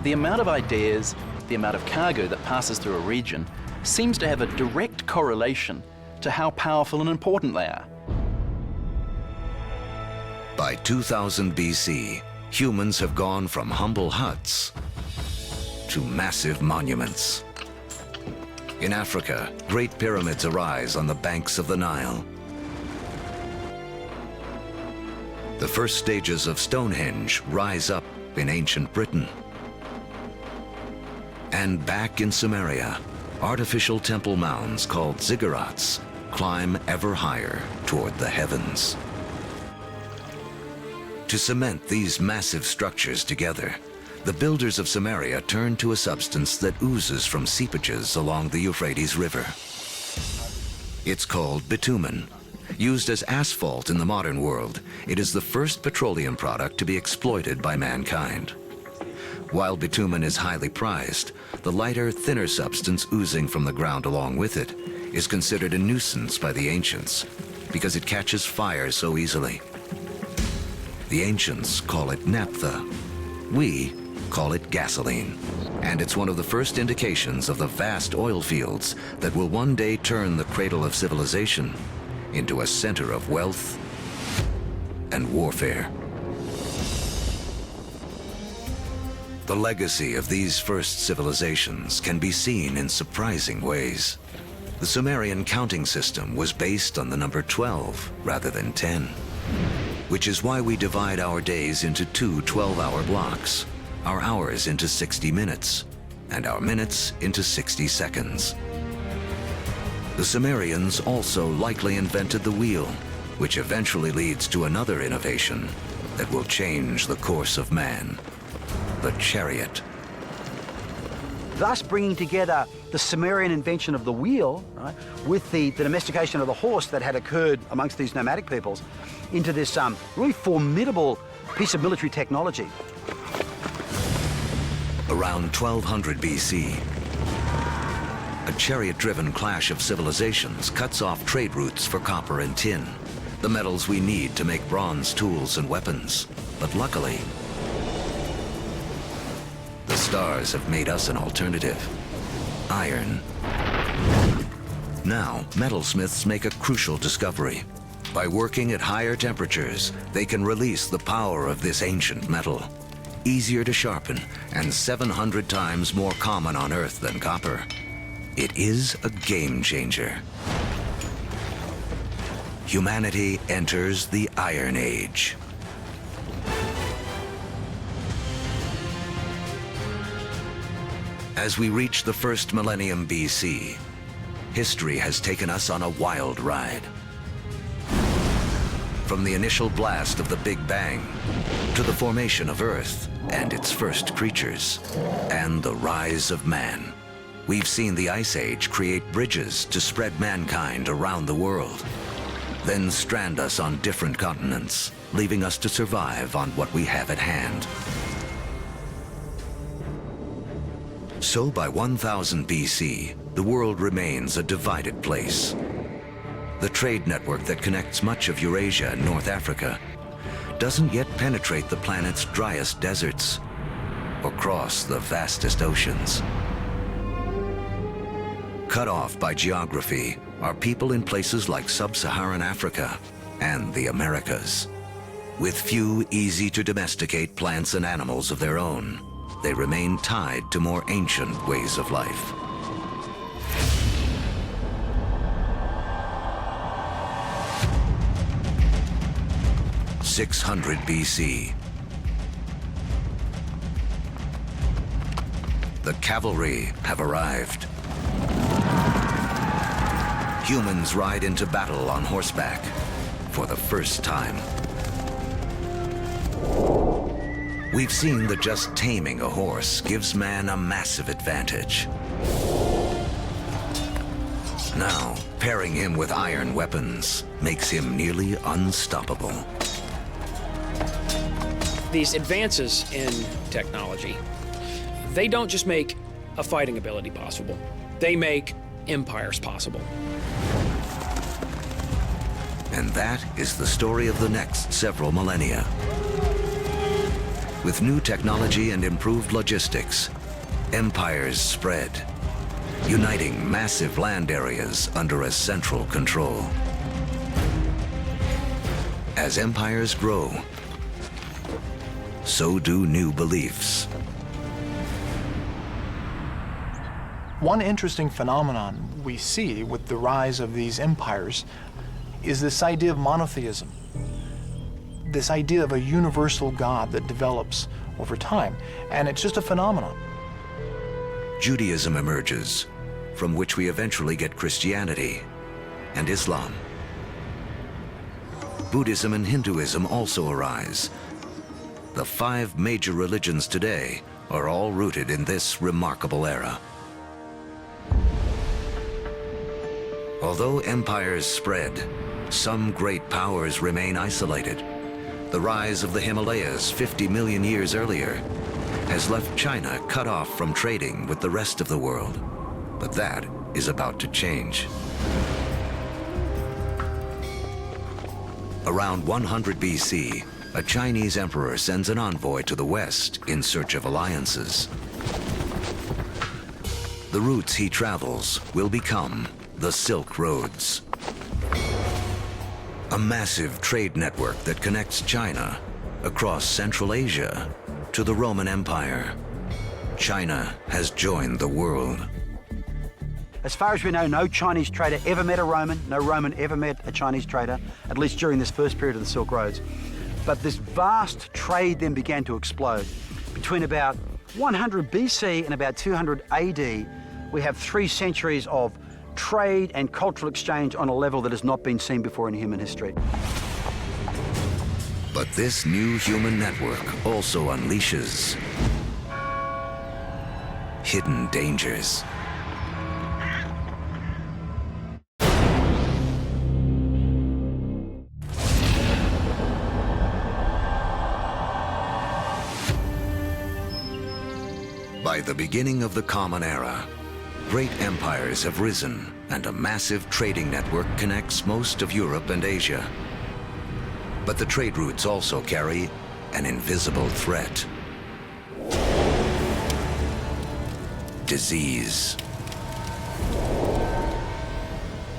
The amount of ideas, the amount of cargo that passes through a region seems to have a direct correlation to how powerful and important they are. By 2000 BC, humans have gone from humble huts to massive monuments. In Africa, great pyramids arise on the banks of the Nile. The first stages of Stonehenge rise up in ancient Britain. And back in Samaria, artificial temple mounds called ziggurats climb ever higher toward the heavens. To cement these massive structures together, the builders of Samaria turned to a substance that oozes from seepages along the Euphrates River. It's called bitumen. Used as asphalt in the modern world, it is the first petroleum product to be exploited by mankind. While bitumen is highly prized, the lighter, thinner substance oozing from the ground along with it is considered a nuisance by the ancients because it catches fire so easily. The ancients call it naphtha. We call it gasoline. And it's one of the first indications of the vast oil fields that will one day turn the cradle of civilization into a center of wealth and warfare. The legacy of these first civilizations can be seen in surprising ways. The Sumerian counting system was based on the number 12 rather than 10, which is why we divide our days into two 12-hour blocks, our hours into 60 minutes, and our minutes into 60 seconds. The Sumerians also likely invented the wheel, which eventually leads to another innovation that will change the course of man, the chariot. Thus bringing together the Sumerian invention of the wheel, right, with the domestication of the horse that had occurred amongst these nomadic peoples into this really formidable piece of military technology. Around 1200 BC, a chariot-driven clash of civilizations cuts off trade routes for copper and tin, the metals we need to make bronze tools and weapons. But luckily, the stars have made us an alternative: iron. Now, metalsmiths make a crucial discovery. By working at higher temperatures, they can release the power of this ancient metal. Easier to sharpen and 700 times more common on Earth than copper. It is a game changer. Humanity enters the Iron Age. As we reach the first millennium BC, history has taken us on a wild ride. From the initial blast of the Big Bang to the formation of Earth and its first creatures, and the rise of man. We've seen the Ice Age create bridges to spread mankind around the world, then strand us on different continents, leaving us to survive on what we have at hand. So by 1000 BC, the world remains a divided place. The trade network that connects much of Eurasia and North Africa doesn't yet penetrate the planet's driest deserts or cross the vastest oceans. Cut off by geography are people in places like sub-Saharan Africa and the Americas. With few easy-to-domesticate plants and animals of their own, they remain tied to more ancient ways of life. / 600 BC. The cavalry have arrived. humans ride into battle on horseback for the first time. We've seen that just taming a horse gives man a massive advantage. Now, pairing him with iron weapons makes him nearly unstoppable. These advances in technology, they don't just make a fighting ability possible, they make empires possible. And that is the story of the next several millennia. With new technology and improved logistics, empires spread, uniting massive land areas under a central control. As empires grow, so do new beliefs. One interesting phenomenon we see with the rise of these empires is this idea of monotheism, this idea of a universal God that develops over time, and it's just a phenomenon. Judaism emerges, from which we eventually get Christianity and Islam. Buddhism and Hinduism also arise. The 5 major religions today are all rooted in this remarkable era. Although empires spread, some great powers remain isolated. The rise of the Himalayas 50 million years earlier has left China cut off from trading with the rest of the world. But that is about to change. Around 100 BC, a Chinese emperor sends an envoy to the west in search of alliances. The routes he travels will become the Silk Roads, a massive trade network that connects China across Central Asia to the Roman Empire. China has joined the world. As far as we know, no Chinese trader ever met a Roman, no Roman ever met a Chinese trader, at least during this first period of the Silk Roads. But this vast trade then began to explode. Between about 100 BC and about 200 AD, we have 3 centuries of trade and cultural exchange on a level that has not been seen before in human history. But this new human network also unleashes hidden dangers. By the beginning of the Common Era, great empires have risen and a massive trading network connects most of Europe and Asia. But the trade routes also carry an invisible threat. Disease.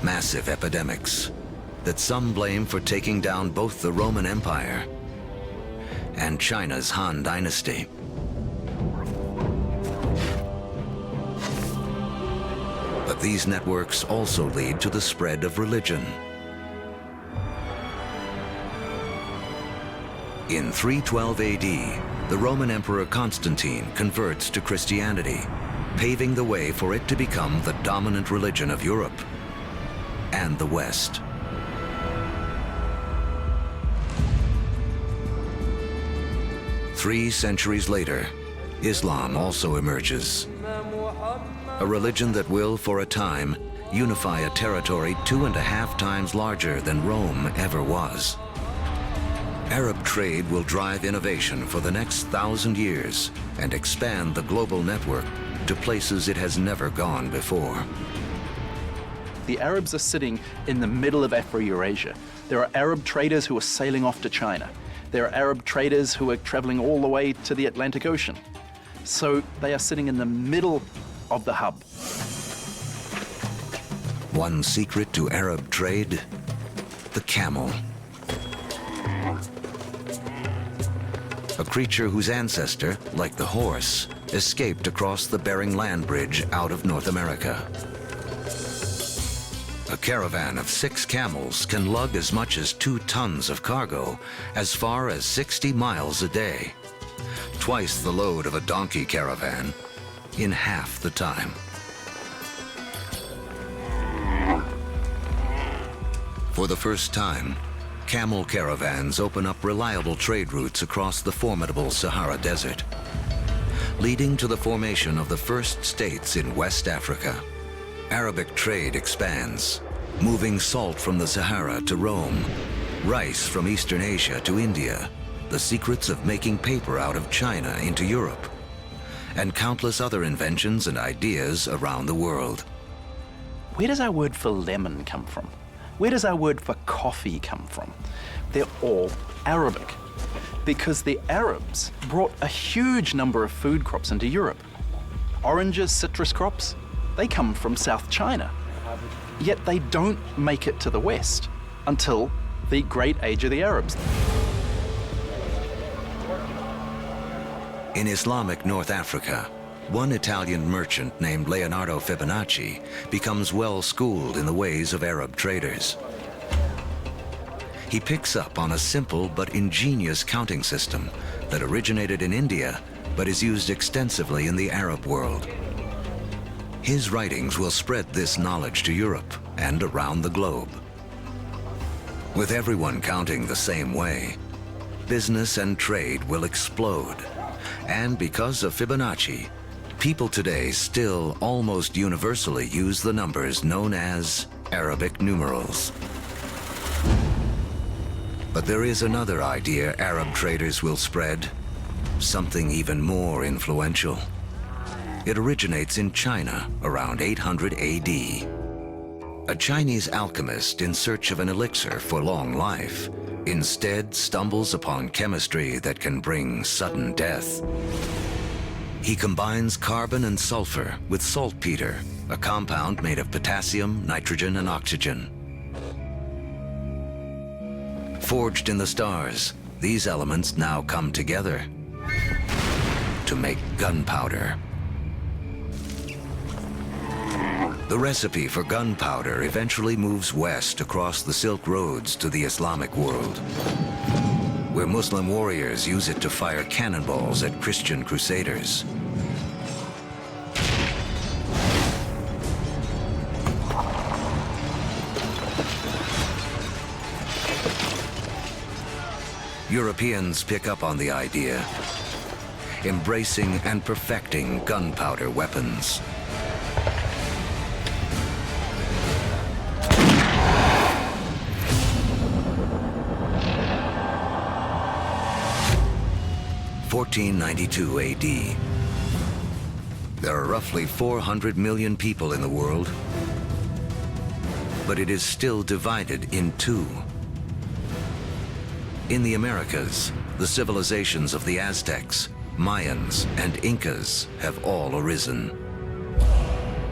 Massive epidemics that some blame for taking down both the Roman Empire and China's Han Dynasty. But these networks also lead to the spread of religion. In 312 AD, the Roman Emperor Constantine converts to Christianity, paving the way for it to become the dominant religion of Europe and the West. Three centuries later, Islam also emerges. A religion that will, for a time, unify a territory 2.5 times larger than Rome ever was. Arab trade will drive innovation for the next 1,000 years and expand the global network to places it has never gone before. The Arabs are sitting in the middle of Afro-Eurasia. There are Arab traders who are sailing off to China. There are Arab traders who are traveling all the way to the Atlantic Ocean. So they are sitting in the middle of the hub. One secret to Arab trade: the camel. A creature whose ancestor, like the horse, escaped across the Bering Land Bridge out of North America. A caravan of 6 camels can lug as much as 2 tons of cargo as far as 60 miles a day, twice the load of a donkey caravan in half the time. For the first time, camel caravans open up reliable trade routes across the formidable Sahara Desert, leading to the formation of the first states in West Africa. Arabic trade expands, moving salt from the Sahara to Rome, rice from Eastern Asia to India, the secrets of making paper out of China into Europe, and countless other inventions and ideas around the world. Where does our word for lemon come from? Where does our word for coffee come from? They're all Arabic, because the Arabs brought a huge number of food crops into Europe. Oranges, citrus crops, they come from South China. Yet they don't make it to the West until the Great Age of the Arabs. In Islamic North Africa, one Italian merchant named Leonardo Fibonacci becomes well-schooled in the ways of Arab traders. He picks up on a simple but ingenious counting system that originated in India but is used extensively in the Arab world. His writings will spread this knowledge to Europe and around the globe. With everyone counting the same way, business and trade will explode. And because of Fibonacci, people today still almost universally use the numbers known as Arabic numerals. But there is another idea Arab traders will spread, something even more influential. It originates in China around 800 AD. A Chinese alchemist in search of an elixir for long life instead stumbles upon chemistry that can bring sudden death. He combines carbon and sulfur with saltpeter, a compound made of potassium, nitrogen, and oxygen. Forged in the stars, these elements now come together to make gunpowder. The recipe for gunpowder eventually moves west across the Silk Roads to the Islamic world, where Muslim warriors use it to fire cannonballs at Christian crusaders. Europeans pick up on the idea, embracing and perfecting gunpowder weapons. (1492 AD). There are roughly 400 million people in the world, but it is still divided in two. In the Americas, the civilizations of the Aztecs, Mayans, and Incas have all arisen.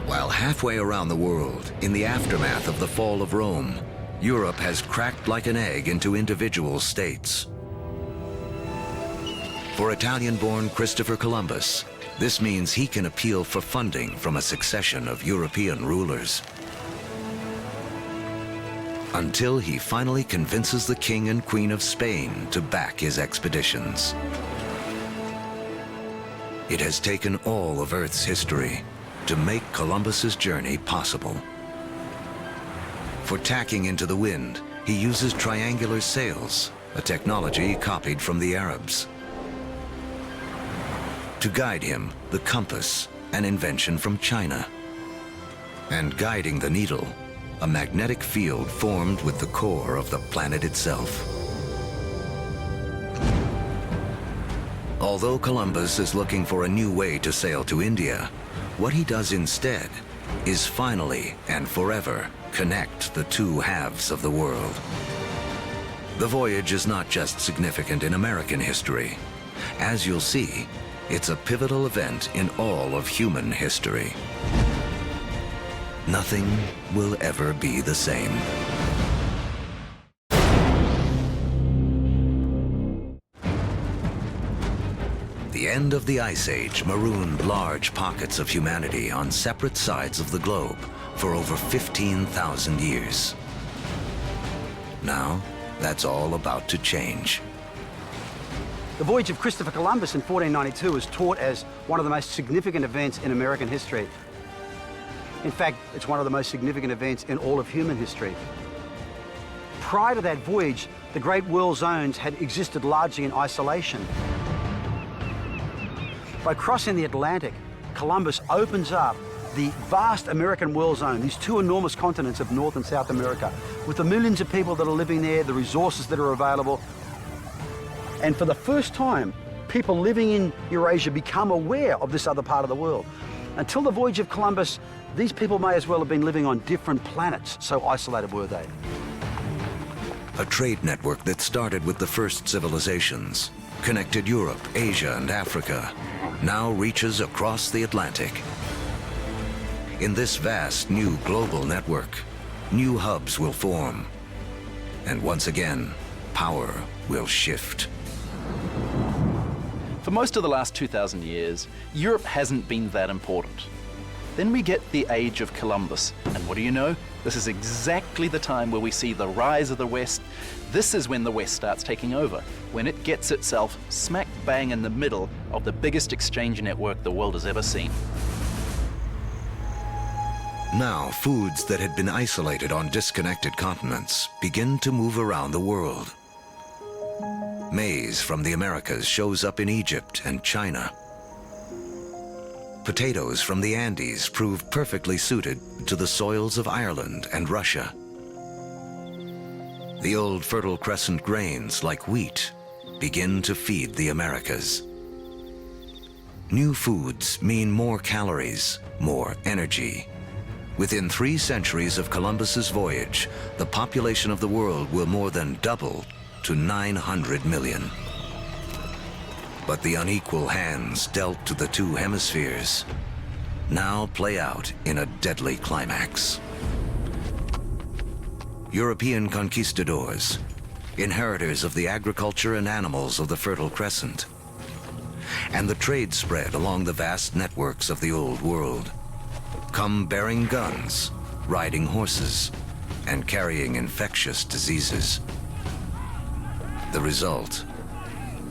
While halfway around the world, in the aftermath of the fall of Rome, Europe has cracked like an egg into individual states. For Italian-born Christopher Columbus, this means he can appeal for funding from a succession of European rulers, until he finally convinces the King and Queen of Spain to back his expeditions. It has taken all of Earth's history to make Columbus's journey possible. For tacking into the wind, he uses triangular sails, a technology copied from the Arabs. To guide him, the compass, an invention from China. And guiding the needle, a magnetic field formed with the core of the planet itself. Although Columbus is looking for a new way to sail to India, what he does instead is finally and forever connect the two halves of the world. The voyage is not just significant in American history. As you'll see, it's a pivotal event in all of human history. Nothing will ever be the same. The end of the Ice Age marooned large pockets of humanity on separate sides of the globe for over 15,000 years. Now, that's all about to change. The voyage of Christopher Columbus in 1492 is taught as one of the most significant events in American history. In fact, it's one of the most significant events in all of human history. prior to that voyage, the Great World Zones had existed largely in isolation. By crossing the Atlantic, Columbus opens up the vast American world zone, these two enormous continents of North and South America, with the millions of people that are living there, the resources that are available. And for the first time, people living in Eurasia become aware of this other part of the world. Until the voyage of Columbus, these people may as well have been living on different planets, so isolated were they. A trade network that started with the first civilizations, connected Europe, Asia, and Africa, now reaches across the Atlantic. In this vast new global network, new hubs will form. And once again, power will shift. For most of the last 2,000 years, Europe hasn't been that important. Then we get the age of Columbus, and what do you know? This is exactly the time where we see the rise of the West. This is when the West starts taking over, when it gets itself smack bang in the middle of the biggest exchange network the world has ever seen. Now, foods that had been isolated on disconnected continents begin to move around the world. Maize from the Americas shows up in Egypt and China. Potatoes from the Andes prove perfectly suited to the soils of Ireland and Russia. The old Fertile Crescent grains, like wheat, begin to feed the Americas. New foods mean more calories, more energy. Within 3 centuries of Columbus's voyage, the population of the world will more than double to 900 million. But the unequal hands dealt to the 2 hemispheres now play out in a deadly climax. European conquistadors, inheritors of the agriculture and animals of the Fertile Crescent, and the trade spread along the vast networks of the Old World, come bearing guns, riding horses, and carrying infectious diseases. The result,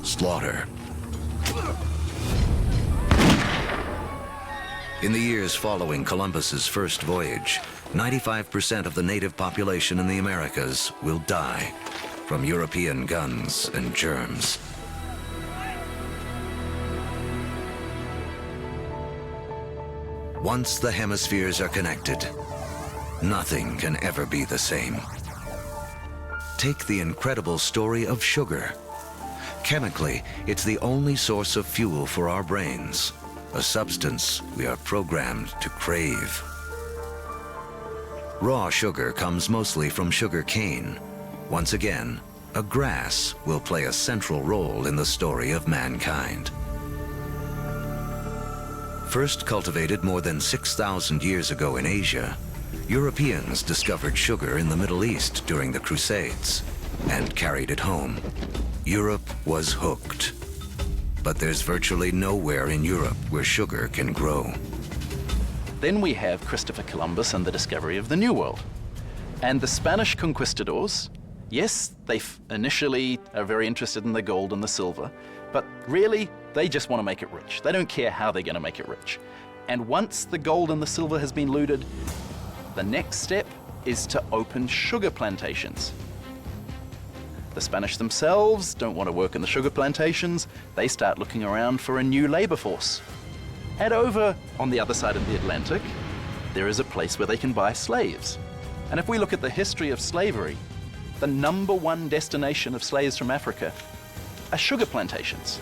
slaughter. In the years following Columbus's first voyage, 95% of the native population in the Americas will die from European guns and germs. Once the hemispheres are connected, nothing can ever be the same. Take the incredible story of sugar. Chemically, it's the only source of fuel for our brains, a substance we are programmed to crave. Raw sugar comes mostly from sugar cane. Once again, a grass will play a central role in the story of mankind. First cultivated more than 6,000 years ago in Asia, Europeans discovered sugar in the Middle East during the Crusades and carried it home. Europe was hooked. But there's virtually nowhere in Europe where sugar can grow. Then we have Christopher Columbus and the discovery of the New World. And the Spanish conquistadors, yes, they initially are very interested in the gold and the silver, but really, they just want to make it rich. They don't care how they're going to make it rich. And once the gold and the silver has been looted, the next step is to open sugar plantations. The Spanish themselves don't want to work in the sugar plantations. They start looking around for a new labor force. And over on the other side of the Atlantic, there is a place where they can buy slaves. And if we look at the history of slavery, the #1 destination of slaves from Africa are sugar plantations.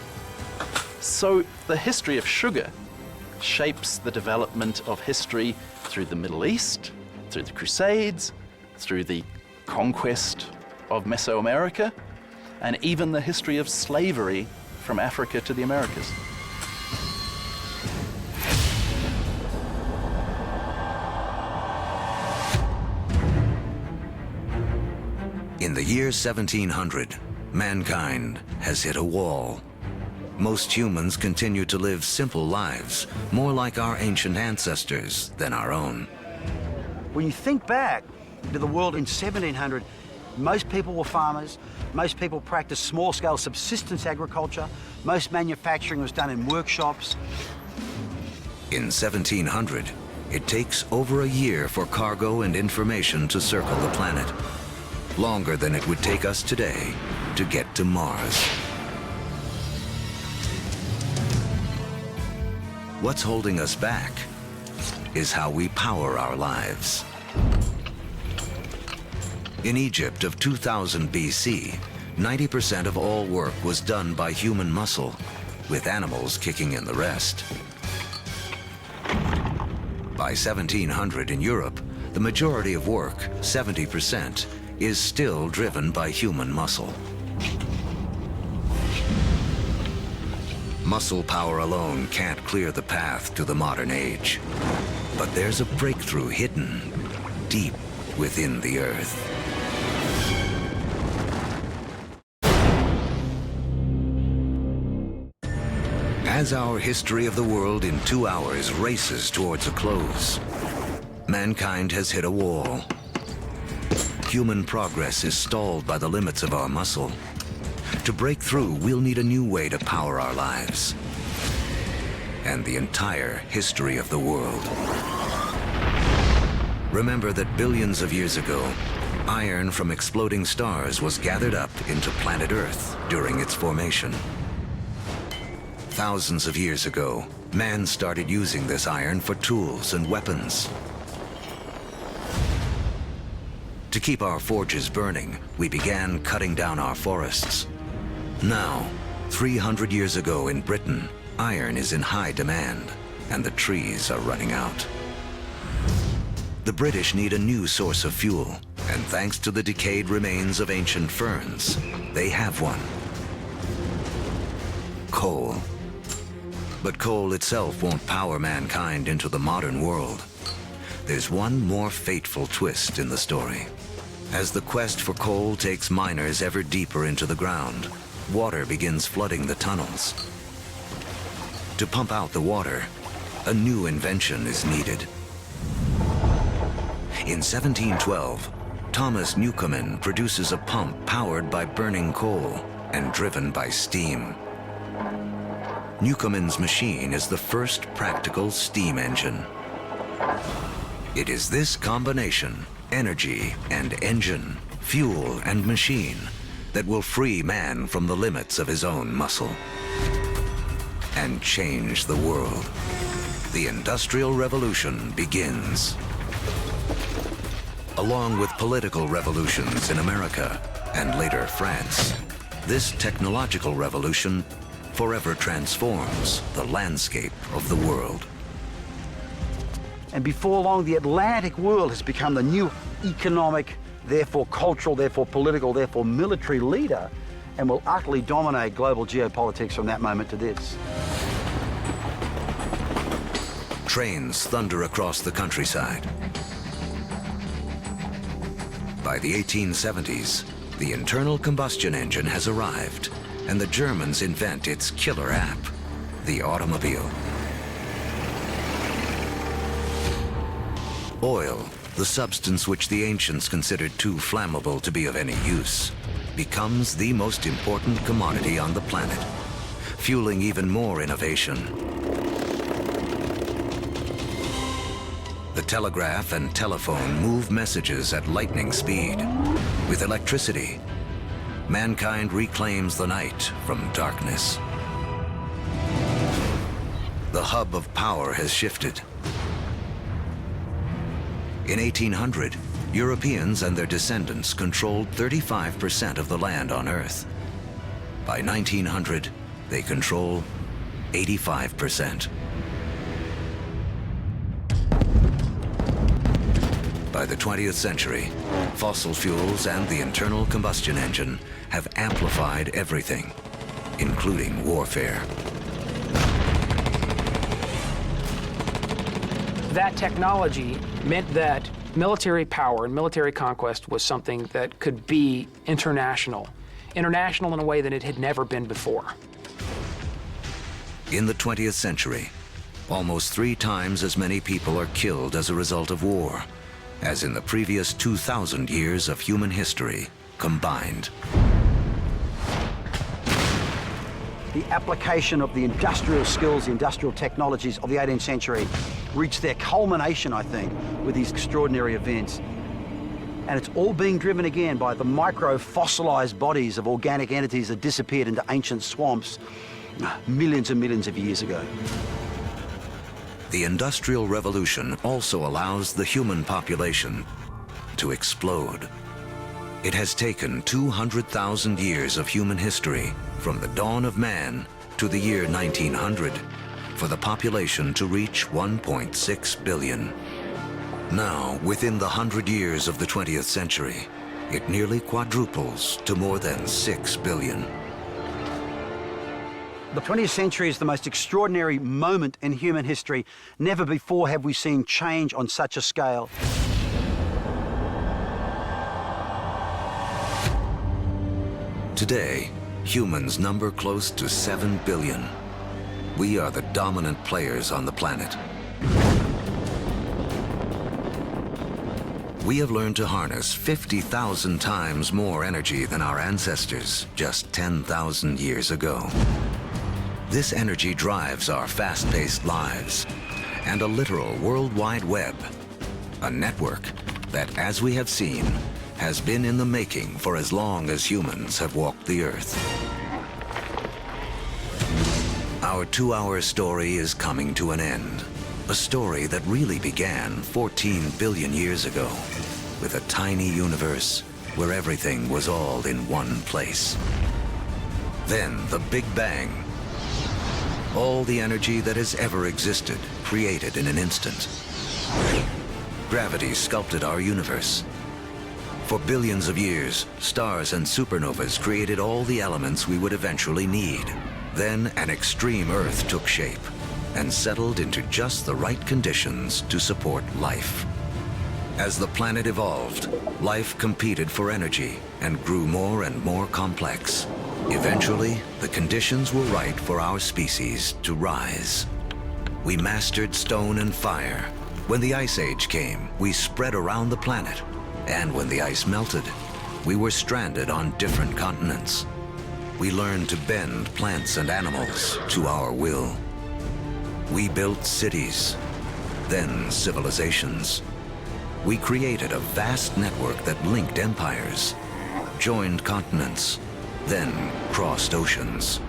So the history of sugar shapes the development of history through the Middle East, through the Crusades, through the conquest of Mesoamerica, and even the history of slavery from Africa to the Americas. In the year 1700, mankind has hit a wall. Most humans continue to live simple lives, more like our ancient ancestors than our own. When you think back to the world in 1700, most people were farmers, most people practiced small-scale subsistence agriculture, most manufacturing was done in workshops. In 1700, it takes over a year for cargo and information to circle the planet. longer than it would take us today to get to Mars. What's holding us back is how we power our lives. In Egypt of 2000 BC, 90% of all work was done by human muscle, with animals kicking in the rest. By 1700 in Europe, the majority of work, 70%, is still driven by human muscle. Muscle power alone can't clear the path to the modern age. But there's a breakthrough hidden deep within the Earth. As our history of the world in 2 hours races towards a close, mankind has hit a wall. Human progress is stalled by the limits of our muscle. To break through, we'll need a new way to power our lives and the entire history of the world. Remember that billions of years ago, iron from exploding stars was gathered up into planet Earth during its formation. Thousands of years ago, man started using this iron for tools and weapons. To keep our forges burning, we began cutting down our forests. Now, 300 years ago in Britain, iron is in high demand, and the trees are running out. The British need a new source of fuel, and thanks to the decayed remains of ancient ferns, they have one. Coal. But coal itself won't power mankind into the modern world. There's one more fateful twist in the story. As the quest for coal takes miners ever deeper into the ground, water begins flooding the tunnels. To pump out the water, a new invention is needed. In 1712, Thomas Newcomen produces a pump powered by burning coal and driven by steam. Newcomen's machine is the first practical steam engine. It is this combination, energy and engine, fuel and machine, that will free man from the limits of his own muscle and change the world. The Industrial Revolution begins. Along with political revolutions in America and later France, this technological revolution forever transforms the landscape of the world. And before long, the Atlantic world has become the new economic, therefore cultural, therefore political, therefore military leader, and will utterly dominate global geopolitics from that moment to this. Trains thunder across the countryside. By the 1870s, the internal combustion engine has arrived, and the Germans invent its killer app, the automobile. Oil, the substance which the ancients considered too flammable to be of any use, becomes the most important commodity on the planet, fueling even more innovation. The telegraph and telephone move messages at lightning speed. With electricity, mankind reclaims the night from darkness. The hub of power has shifted. In 1800, Europeans and their descendants controlled 35% of the land on Earth. By 1900, they control 85%. By the 20th century, fossil fuels and the internal combustion engine have amplified everything, including warfare. That technology meant that military power and military conquest was something that could be international in a way that it had never been before. In the 20th century, almost 3 times as many people are killed as a result of war as in the previous 2,000 years of human history combined. The application of the industrial skills, the industrial technologies of the 18th century reached their culmination, I think, with these extraordinary events. And it's all being driven again by the micro-fossilized bodies of organic entities that disappeared into ancient swamps millions and millions of years ago. The Industrial Revolution also allows the human population to explode. It has taken 200,000 years of human history, from the dawn of man to the year 1900, for the population to reach 1.6 billion. Now, within the 100 years of the 20th century, it nearly quadruples to more than 6 billion. The 20th century is the most extraordinary moment in human history. Never before have we seen change on such a scale. Today, humans number close to 7 billion. We are the dominant players on the planet. We have learned to harness 50,000 times more energy than our ancestors just 10,000 years ago. This energy drives our fast-paced lives and a literal worldwide web, a network that, as we have seen, has been in the making for as long as humans have walked the Earth. Our 2-hour story is coming to an end. A story that really began 14 billion years ago with a tiny universe where everything was all in one place. Then the Big Bang. All the energy that has ever existed created in an instant. Gravity sculpted our universe. For billions of years, stars and supernovas created all the elements we would eventually need. Then an extreme Earth took shape and settled into just the right conditions to support life. As the planet evolved, life competed for energy and grew more and more complex. Eventually, the conditions were right for our species to rise. We mastered stone and fire. When the Ice Age came, we spread around the planet. And when the ice melted, we were stranded on different continents. We learned to bend plants and animals to our will. We built cities, then civilizations. We created a vast network that linked empires, joined continents, then crossed oceans.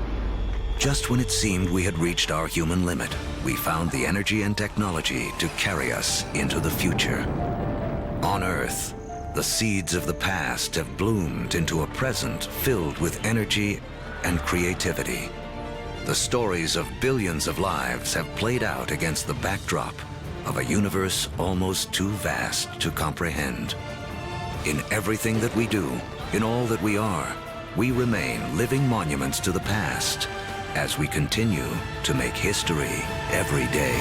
Just when it seemed we had reached our human limit, we found the energy and technology to carry us into the future. On Earth, the seeds of the past have bloomed into a present filled with energy and creativity. The stories of billions of lives have played out against the backdrop of a universe almost too vast to comprehend. In everything that we do, in all that we are, we remain living monuments to the past as we continue to make history every day.